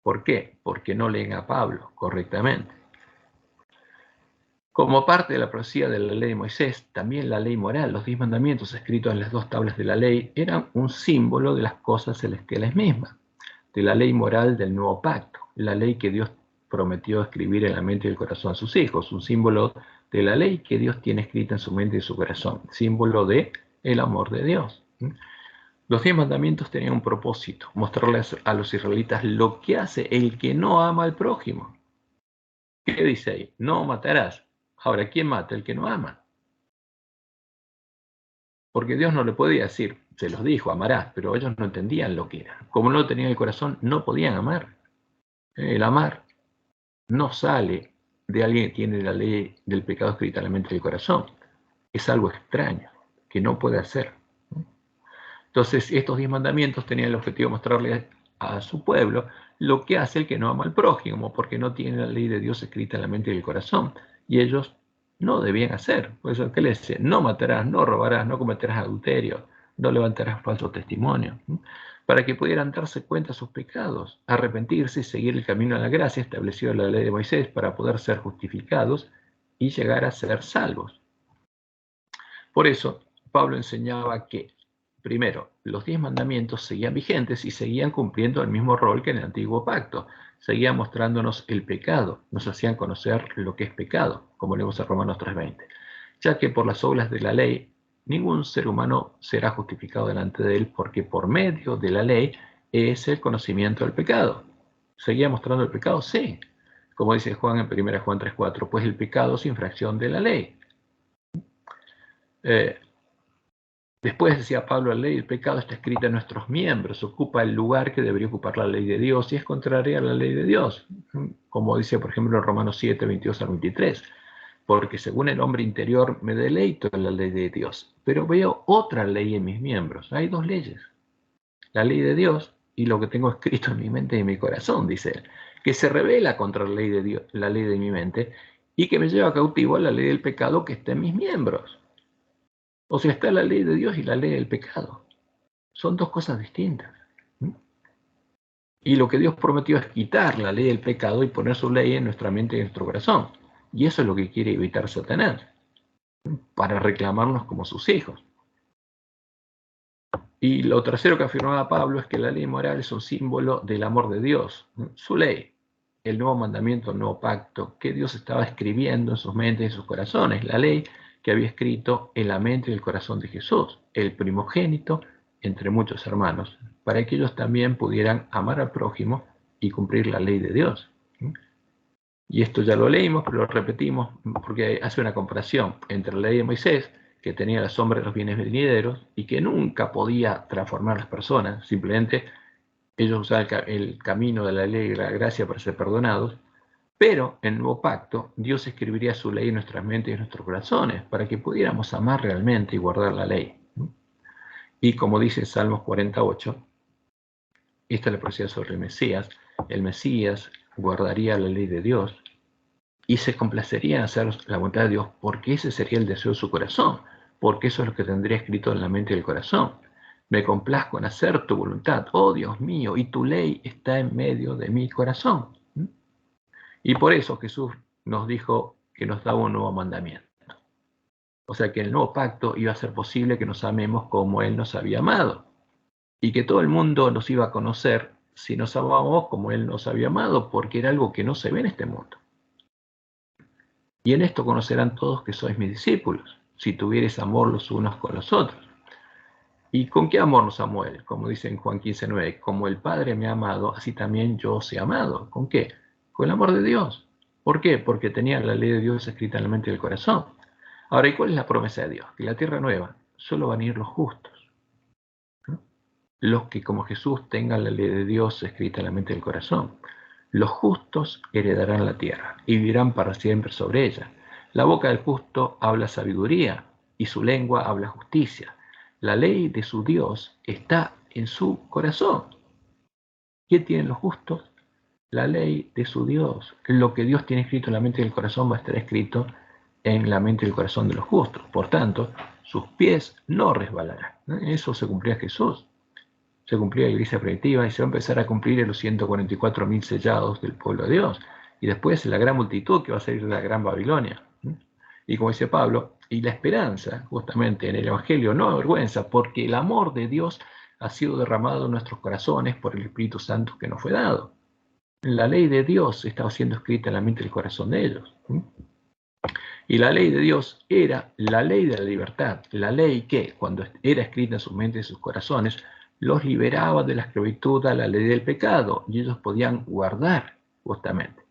A: ¿Por qué? Porque no leen a Pablo correctamente. Como parte de la profecía de la ley de Moisés, también la ley moral, los 10 mandamientos escritos en las 2 tablas de la ley, eran un símbolo de las cosas celestiales mismas, de la ley moral del nuevo pacto, la ley que Dios prometió escribir en la mente y el corazón a sus hijos, un símbolo de la ley que Dios tiene escrita en su mente y su corazón, símbolo de el amor de Dios. Los 10 mandamientos tenían un propósito, mostrarles a los israelitas lo que hace el que no ama al prójimo. ¿Qué dice ahí? No matarás. Ahora, ¿quién mata? El que no ama. Porque Dios no le podía decir, se los dijo, amarás, pero ellos no entendían lo que era. Como no lo tenían en el corazón, no podían amar. El amar no sale de alguien que tiene la ley del pecado escrita en la mente del corazón. Es algo extraño, que no puede hacer. Entonces, estos 10 mandamientos tenían el objetivo de mostrarle a su pueblo lo que hace el que no ama al prójimo, porque no tiene la ley de Dios escrita en la mente y el corazón. Y ellos no debían hacer. Por eso, ¿qué les dice? No matarás, no robarás, no cometerás adulterio, no levantarás falso testimonio. Para que pudieran darse cuenta de sus pecados, arrepentirse y seguir el camino a la gracia establecido en la ley de Moisés para poder ser justificados y llegar a ser salvos. Por eso, Pablo enseñaba que, primero, los 10 mandamientos seguían vigentes y seguían cumpliendo el mismo rol que en el antiguo pacto. Seguían mostrándonos el pecado, nos hacían conocer lo que es pecado, como leemos en Romanos 3:20, ya que por las obras de la ley ningún ser humano será justificado delante de él, porque por medio de la ley es el conocimiento del pecado. ¿Seguía mostrando el pecado? Sí. Como dice Juan en 1 Juan 3:4, pues el pecado es infracción de la ley. Después decía Pablo, la ley del pecado está escrita en nuestros miembros, ocupa el lugar que debería ocupar la ley de Dios y es contraria a la ley de Dios, como dice por ejemplo en Romanos 7, 22 al 23, porque según el hombre interior me deleito en la ley de Dios, pero veo otra ley en mis miembros. Hay 2 leyes, la ley de Dios y lo que tengo escrito en mi mente y en mi corazón, dice él, que se revela contra la ley de Dios, la ley de mi mente, y que me lleva cautivo a la ley del pecado que está en mis miembros. O sea, está la ley de Dios y la ley del pecado. Son 2 cosas distintas. Y lo que Dios prometió es quitar la ley del pecado y poner su ley en nuestra mente y en nuestro corazón. Y eso es lo que quiere evitar Satanás, para reclamarnos como sus hijos. Y lo tercero que afirmaba Pablo es que la ley moral es un símbolo del amor de Dios. Su ley, el nuevo mandamiento, el nuevo pacto, que Dios estaba escribiendo en sus mentes y en sus corazones. La ley que había escrito en la mente y el corazón de Jesús, el primogénito entre muchos hermanos, para que ellos también pudieran amar al prójimo y cumplir la ley de Dios. Y esto ya lo leímos, pero lo repetimos porque hace una comparación entre la ley de Moisés, que tenía la sombra de los bienes venideros y que nunca podía transformar a las personas, simplemente ellos usaban el camino de la ley y la gracia para ser perdonados, pero en el nuevo pacto Dios escribiría su ley en nuestras mentes y en nuestros corazones para que pudiéramos amar realmente y guardar la ley. Y como dice Salmos 48, esta es la profecía sobre el Mesías guardaría la ley de Dios y se complacería en hacer la voluntad de Dios, porque ese sería el deseo de su corazón, porque eso es lo que tendría escrito en la mente y el corazón. Me complazco en hacer tu voluntad, oh Dios mío, y tu ley está en medio de mi corazón. Y por eso Jesús nos dijo que nos daba un nuevo mandamiento. O sea que el nuevo pacto iba a ser posible que nos amemos como Él nos había amado. Y que todo el mundo nos iba a conocer si nos amábamos como Él nos había amado, porque era algo que no se ve en este mundo. Y en esto conocerán todos que sois mis discípulos, si tuviereis amor los unos con los otros. ¿Y con qué amor nos amó Él? Como dice en Juan 15:9, como el Padre me ha amado, así también yo os he amado. ¿Con qué? Con el amor de Dios. ¿Por qué? Porque tenía la ley de Dios escrita en la mente y el corazón. Ahora, ¿y cuál es la promesa de Dios? Que la tierra nueva solo van a ir los justos. Los que como Jesús tengan la ley de Dios escrita en la mente y el corazón. Los justos heredarán la tierra y vivirán para siempre sobre ella. La boca del justo habla sabiduría y su lengua habla justicia. La ley de su Dios está en su corazón. ¿Qué tienen los justos? La ley de su Dios. Lo que Dios tiene escrito en la mente y el corazón va a estar escrito en la mente y el corazón de los justos. Por tanto, sus pies no resbalarán. Eso se cumplía en Jesús. Se cumplía la iglesia primitiva y se va a empezar a cumplir en los 144.000 sellados del pueblo de Dios. Y después la gran multitud que va a salir de la gran Babilonia. Y como dice Pablo, y la esperanza justamente en el Evangelio no avergüenza, porque el amor de Dios ha sido derramado en nuestros corazones por el Espíritu Santo que nos fue dado. La ley de Dios estaba siendo escrita en la mente y el corazón de ellos. Y la ley de Dios era la ley de la libertad, la ley que, cuando era escrita en sus mentes y sus corazones, los liberaba de la esclavitud a la ley del pecado, y ellos podían guardar justamente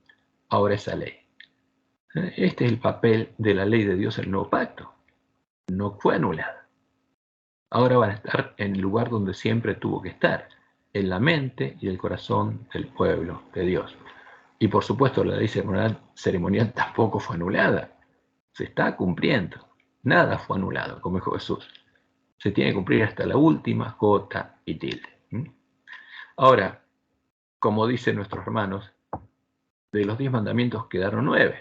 A: ahora esa ley. Este es el papel de la ley de Dios en el nuevo pacto. No fue anulada. Ahora van a estar en el lugar donde siempre tuvo que estar, en la mente y el corazón del pueblo de Dios. Y por supuesto la ley ceremonial tampoco fue anulada. Se está cumpliendo. Nada fue anulado, como dijo Jesús. Se tiene que cumplir hasta la última jota y tilde. Ahora, como dicen nuestros hermanos, de los 10 mandamientos quedaron 9.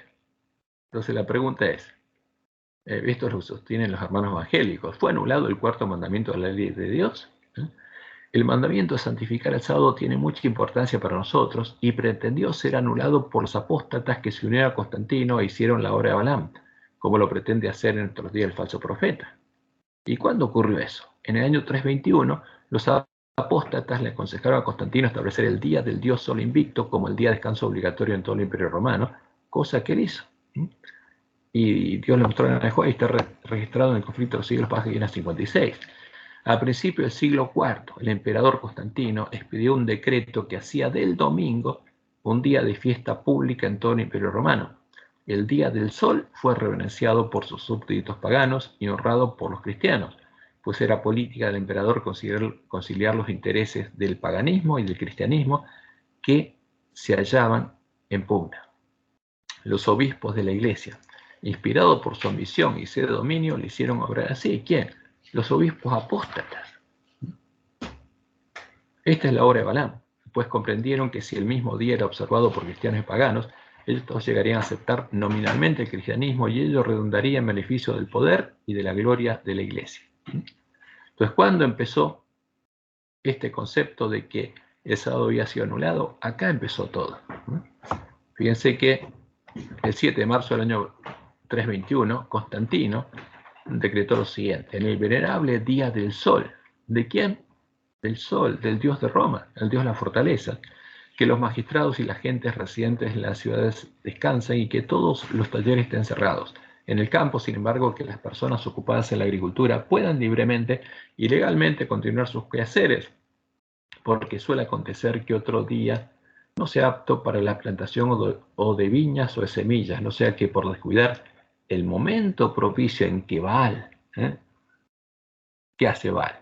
A: Entonces la pregunta es, esto lo sostienen los hermanos evangélicos, ¿fue anulado el cuarto mandamiento de la ley de Dios? El mandamiento de santificar el sábado tiene mucha importancia para nosotros y pretendió ser anulado por los apóstatas que se unieron a Constantino e hicieron la obra de Balaam, como lo pretende hacer en nuestros días el falso profeta. ¿Y cuándo ocurrió eso? En el año 321, los apóstatas le aconsejaron a Constantino establecer el día del Dios Sol invicto como el día de descanso obligatorio en todo el Imperio Romano, cosa que él hizo. Y Dios le mostró en el juego y está registrado en el conflicto de los siglos, página 56. A principios del siglo IV, el emperador Constantino expidió un decreto que hacía del domingo un día de fiesta pública en todo el Imperio Romano. El día del sol fue reverenciado por sus súbditos paganos y honrado por los cristianos, pues era política del emperador conciliar los intereses del paganismo y del cristianismo que se hallaban en pugna. Los obispos de la iglesia, inspirados por su ambición y sed de dominio, le hicieron obrar así. ¿Quién? Los obispos apóstatas. Esta es la obra de Balaam, pues comprendieron que si el mismo día era observado por cristianos y paganos, ellos todos llegarían a aceptar nominalmente el cristianismo y ello redundaría en beneficio del poder y de la gloria de la iglesia. Entonces, ¿cuándo empezó este concepto de que el sábado había sido anulado? Acá empezó todo. Fíjense que el 7 de marzo del año 321, Constantino decretó lo siguiente: en el venerable día del sol. ¿De quién? Del sol, del dios de Roma, el dios de la fortaleza, que los magistrados y las gentes residentes en las ciudades descansen y que todos los talleres estén cerrados. En el campo, sin embargo, que las personas ocupadas en la agricultura puedan libremente y legalmente continuar sus quehaceres, porque suele acontecer que otro día no sea apto para la plantación o de viñas o de semillas, no sea que por descuidar el momento propicio en que Baal, ¿qué hace Baal?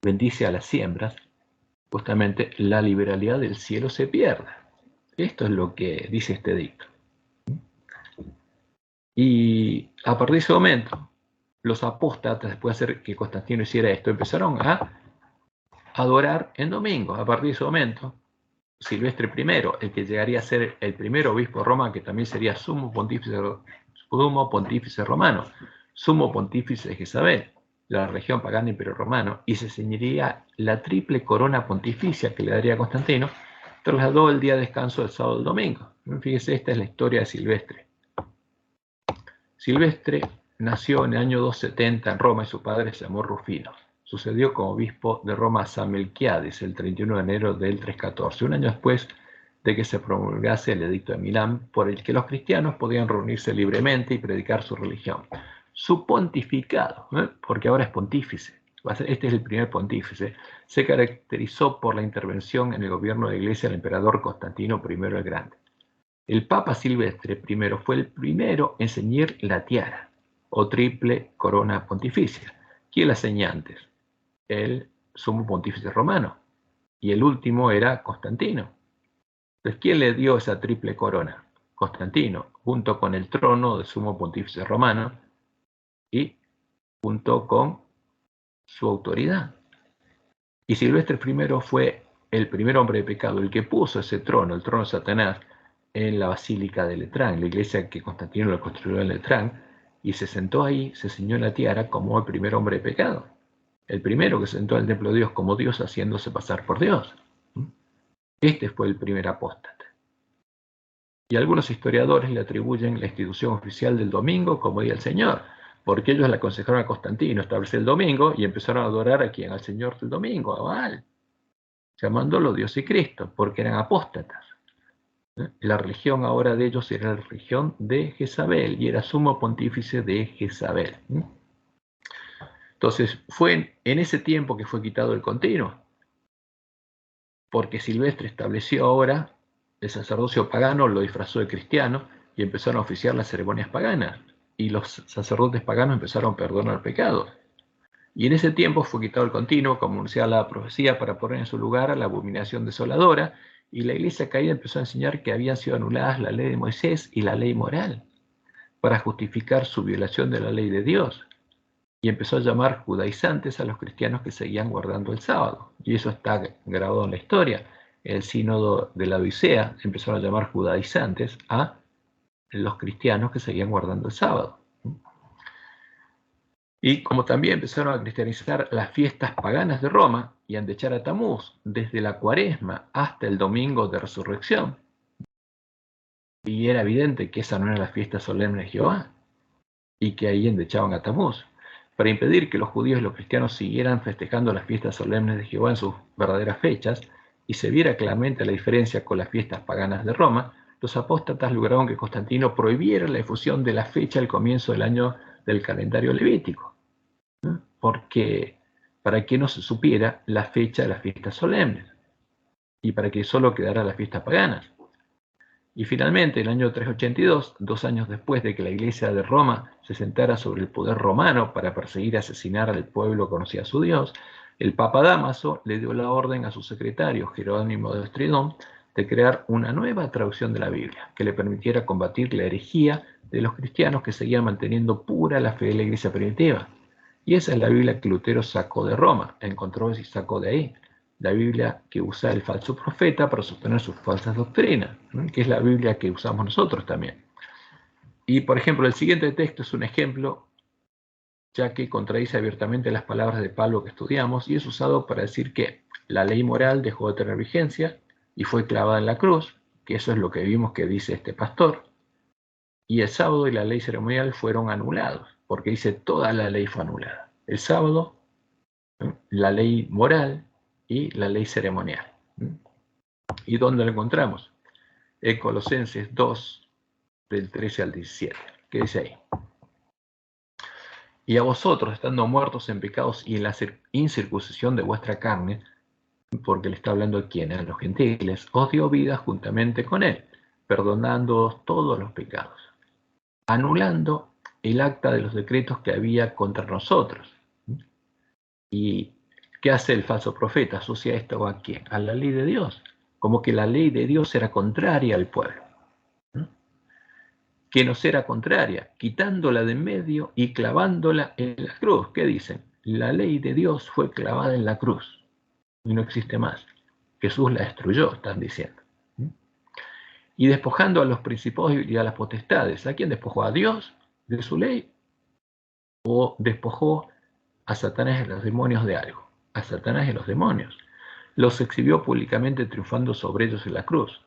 A: Bendice a las siembras, justamente la liberalidad del cielo se pierda. Esto es lo que dice este edicto. Y a partir de ese momento, los apóstatas, después de hacer que Constantino hiciera esto, empezaron a adorar en domingo. A partir de ese momento, Silvestre I, el que llegaría a ser el primer obispo de Roma, que también sería sumo pontífice romano, sumo pontífice de Jezabel, la región pagana del Imperio Romano, y se ceñiría la triple corona pontificia que le daría a Constantino, trasladó el día de descanso del sábado al domingo. Fíjese, esta es la historia de Silvestre. Silvestre nació en el año 270 en Roma y su padre se llamó Rufino. Sucedió como obispo de Roma a San Melquiades el 31 de enero del 314, un año después de que se promulgase el edicto de Milán, por el que los cristianos podían reunirse libremente y predicar su religión. Su pontificado, porque ahora es pontífice, este es el primer pontífice, se caracterizó por la intervención en el gobierno de la Iglesia del emperador Constantino I el Grande. El Papa Silvestre I fue el primero en ceñir la tiara, o triple corona pontificia. ¿Quién la ceñía antes? El sumo pontífice romano. Y el último era Constantino. Entonces, ¿quién le dio esa triple corona? Constantino, junto con el trono del sumo pontífice romano y junto con su autoridad. Y Silvestre I fue el primer hombre de pecado, el que puso ese trono, el trono de Satanás, en la Basílica de Letrán, la iglesia que Constantino lo construyó en Letrán, y se sentó ahí, se ciñó la tiara como el primer hombre de pecado. El primero que se sentó en el templo de Dios como Dios haciéndose pasar por Dios. Este fue el primer apóstata. Y algunos historiadores le atribuyen la institución oficial del domingo como Día del Señor, porque ellos le aconsejaron a Constantino establecer el domingo y empezaron a adorar a quien, al Señor del domingo, a Baal, llamándolo Dios y Cristo, porque eran apóstatas. La religión ahora de ellos era la religión de Jezabel y era sumo pontífice de Jezabel. Entonces fue en ese tiempo que fue quitado el continuo, porque Silvestre estableció ahora el sacerdocio pagano, lo disfrazó de cristiano y empezaron a oficiar las ceremonias paganas. Y los sacerdotes paganos empezaron a perdonar pecados. Y en ese tiempo fue quitado el continuo, como anunciaba la profecía, para poner en su lugar a la abominación desoladora. Y la iglesia caída empezó a enseñar que habían sido anuladas la ley de Moisés y la ley moral para justificar su violación de la ley de Dios. Y empezó a llamar judaizantes a los cristianos que seguían guardando el sábado. Y eso está grabado en la historia. El sínodo de la Odisea empezaron a llamar judaizantes a los cristianos que seguían guardando el sábado. Y como también empezaron a cristianizar las fiestas paganas de Roma y a endechar a Tamuz desde la Cuaresma hasta el domingo de Resurrección. Y era evidente que esa no era la fiesta solemne de Jehová y que ahí endechaban a Tamuz. Para impedir que los judíos y los cristianos siguieran festejando las fiestas solemnes de Jehová en sus verdaderas fechas y se viera claramente la diferencia con las fiestas paganas de Roma, los apóstatas lograron que Constantino prohibiera la difusión de la fecha al comienzo del año del calendario levítico, porque para que no se supiera la fecha de las fiestas solemnes y para que solo quedara las fiestas paganas. Y finalmente, en el año 382, 2 años después de que la Iglesia de Roma se sentara sobre el poder romano para perseguir y asesinar al pueblo que conocía a su Dios, el Papa Dámaso le dio la orden a su secretario, Jerónimo de Estridón, de crear una nueva traducción de la Biblia, que le permitiera combatir la herejía de los cristianos que seguían manteniendo pura la fe de la Iglesia primitiva. Y esa es la Biblia que Lutero sacó de Roma, encontró y sacó de ahí. La Biblia que usa el falso profeta para sostener sus falsas doctrinas, que es la Biblia que usamos nosotros también. Y, por ejemplo, el siguiente texto es un ejemplo, ya que contradice abiertamente las palabras de Pablo que estudiamos, y es usado para decir que la ley moral dejó de tener vigencia y fue clavada en la cruz, que eso es lo que vimos que dice este pastor, y el sábado y la ley ceremonial fueron anulados, porque dice toda la ley fue anulada. El sábado, la ley moral y la ley ceremonial. ¿Y dónde lo encontramos? En Colosenses 2, del 13 al 17. ¿Qué dice ahí? Y a vosotros, estando muertos en pecados y en la incircuncisión de vuestra carne, porque le está hablando a quienes, a los gentiles, os dio vida juntamente con él, perdonándoos todos los pecados, anulando el acta de los decretos que había contra nosotros. ¿Y qué hace el falso profeta? Asocia esto a quién? A la ley de Dios, como que la ley de Dios era contraria al pueblo, que nos era contraria, quitándola de en medio y clavándola en la cruz. ¿Qué dicen? La ley de Dios fue clavada en la cruz y no existe más. Jesús la destruyó, están diciendo. Y despojando a los principados y a las potestades. ¿A quién despojó? ¿A Dios de su ley? ¿O despojó a Satanás y a los demonios de algo? A Satanás y a los demonios. Los exhibió públicamente triunfando sobre ellos en la cruz.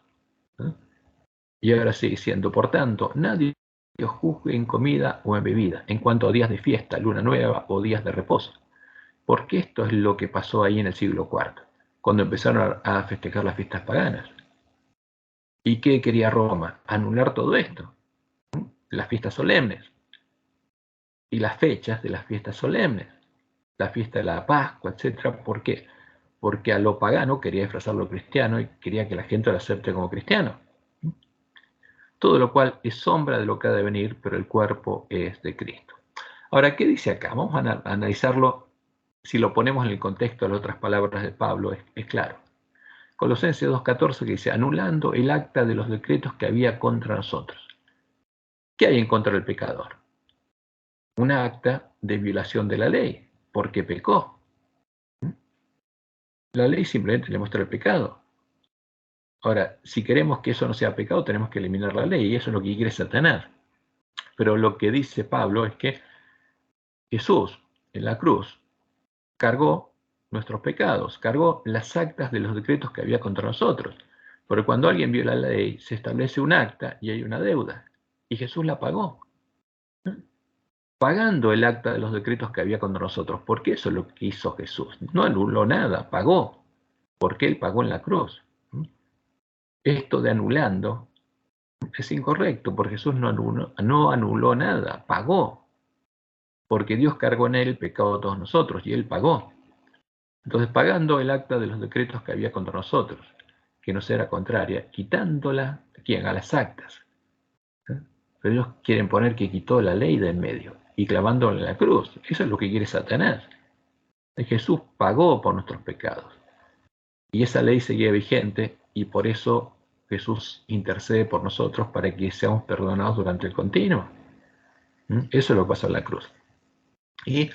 A: Y ahora sigue diciendo, por tanto, nadie os juzgue en comida o en bebida, en cuanto a días de fiesta, luna nueva o días de reposo. Porque esto es lo que pasó ahí en el siglo IV, cuando empezaron a festejar las fiestas paganas. ¿Y qué quería Roma? Anular todo esto. Las fiestas solemnes y las fechas de las fiestas solemnes, la fiesta de la Pascua, etc. ¿Por qué? Porque a lo pagano quería disfrazar lo cristiano y quería que la gente lo acepte como cristiano. Todo lo cual es sombra de lo que ha de venir, pero el cuerpo es de Cristo. Ahora, ¿qué dice acá? Vamos a analizarlo. Si lo ponemos en el contexto de las otras palabras de Pablo, es claro. Colosenses 2.14 que dice, anulando el acta de los decretos que había contra nosotros. ¿Qué hay en contra del pecador? Un acta de violación de la ley, porque pecó. La ley simplemente le muestra el pecado. Ahora, si queremos que eso no sea pecado, tenemos que eliminar la ley, y eso es lo que quiere Satanás. Pero lo que dice Pablo es que Jesús en la cruz cargó nuestros pecados, cargó las actas de los decretos que había contra nosotros. Porque cuando alguien viola la ley, se establece un acta y hay una deuda. Y Jesús la pagó, pagando el acta de los decretos que había contra nosotros. Porque eso es lo que hizo Jesús. No anuló nada, pagó. Porque Él pagó en la cruz. Esto de anulando es incorrecto, porque Jesús no anuló nada, pagó. Porque Dios cargó en Él el pecado de todos nosotros y Él pagó. Entonces, pagando el acta de los decretos que había contra nosotros, que nos era contraria, quitándola, ¿quién? A las actas. Pero ellos quieren poner que quitó la ley de en medio y clavándola en la cruz. Eso es lo que quiere Satanás. Jesús pagó por nuestros pecados. Y esa ley seguía vigente y por eso Jesús intercede por nosotros para que seamos perdonados durante el continuo. Eso es lo que pasó en la cruz. Y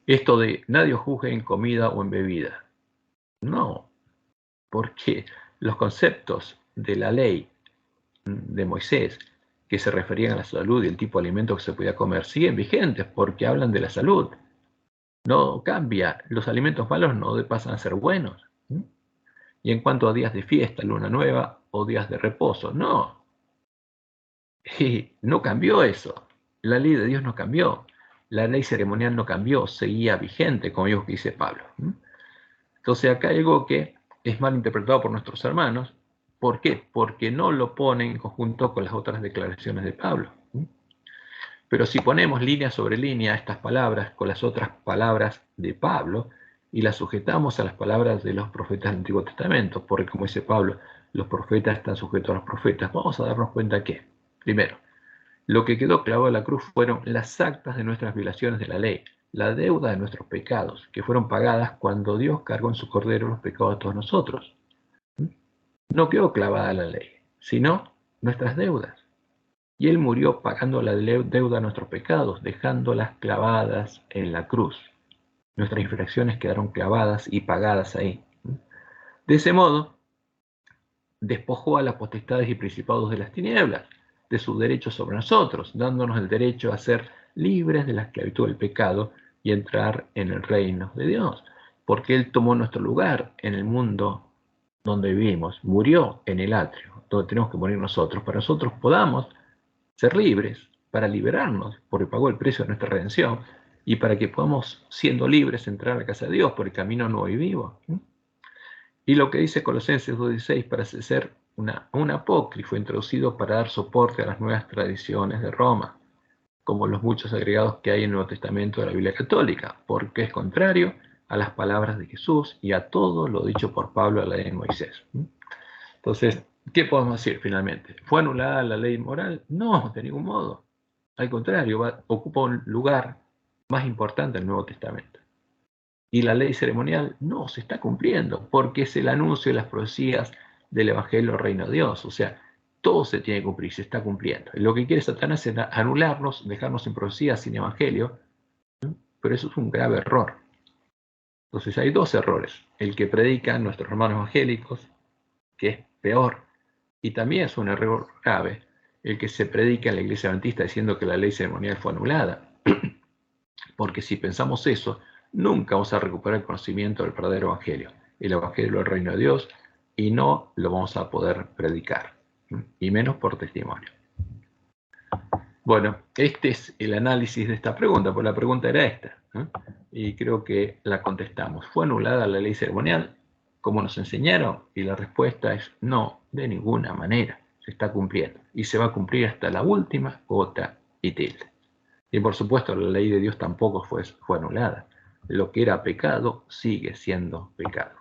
A: esto de nadie os juzgue en comida o en bebida. No, porque los conceptos de la ley de Moisés que se referían a la salud y el tipo de alimento que se podía comer siguen vigentes porque hablan de la salud. No cambia, los alimentos malos no pasan a ser buenos. Y en cuanto a días de fiesta, luna nueva o días de reposo, no. Y no cambió eso. La ley de Dios no cambió. La ley ceremonial no cambió, seguía vigente, como dice Pablo. Entonces acá hay algo que es mal interpretado por nuestros hermanos. ¿Por qué? Porque no lo ponen en conjunto con las otras declaraciones de Pablo. Pero si ponemos línea sobre línea estas palabras con las otras palabras de Pablo y las sujetamos a las palabras de los profetas del Antiguo Testamento, porque como dice Pablo, los profetas están sujetos a los profetas, vamos a darnos cuenta que, primero, lo que quedó clavado en la cruz fueron las actas de nuestras violaciones de la ley, la deuda de nuestros pecados, que fueron pagadas cuando Dios cargó en su cordero los pecados de todos nosotros. No quedó clavada la ley, sino nuestras deudas. Y Él murió pagando la deuda de nuestros pecados, dejándolas clavadas en la cruz. Nuestras infracciones quedaron clavadas y pagadas ahí. De ese modo, despojó a las potestades y principados de las tinieblas de su derecho sobre nosotros, dándonos el derecho a ser libres de la esclavitud del pecado y entrar en el reino de Dios. Porque Él tomó nuestro lugar en el mundo donde vivimos, murió en el atrio, donde tenemos que morir nosotros, para nosotros podamos ser libres, para liberarnos, porque pagó el precio de nuestra redención, y para que podamos, siendo libres, entrar a la casa de Dios por el camino nuevo y vivo. Y lo que dice Colosenses 2:16 parece ser un apócrifo introducido para dar soporte a las nuevas tradiciones de Roma, como los muchos agregados que hay en el Nuevo Testamento de la Biblia Católica, porque es contrario a las palabras de Jesús y a todo lo dicho por Pablo a la ley de Moisés. Entonces, ¿qué podemos decir finalmente? ¿Fue anulada la ley moral? No, de ningún modo. Al contrario, ocupa un lugar más importante en el Nuevo Testamento. Y la ley ceremonial no se está cumpliendo, porque es el anuncio de las profecías del Evangelio del Reino de Dios. O sea, todo se tiene que cumplir, se está cumpliendo. Lo que quiere Satanás es anularnos, dejarnos sin profecía, sin Evangelio, pero eso es un grave error. Entonces hay dos errores. El que predican nuestros hermanos evangélicos, que es peor, y también es un error grave el que se predica en la iglesia adventista diciendo que la ley ceremonial fue anulada. Porque si pensamos eso, nunca vamos a recuperar el conocimiento del verdadero evangelio, el evangelio del reino de Dios, y no lo vamos a poder predicar, y menos por testimonio. Bueno, este es el análisis de esta pregunta, porque la pregunta era esta, y creo que la contestamos. ¿Fue anulada la ley ceremonial como nos enseñaron? Y la respuesta es no, de ninguna manera. Se está cumpliendo y se va a cumplir hasta la última gota y tilde. Y por supuesto la ley de Dios tampoco fue anulada. Lo que era pecado sigue siendo pecado.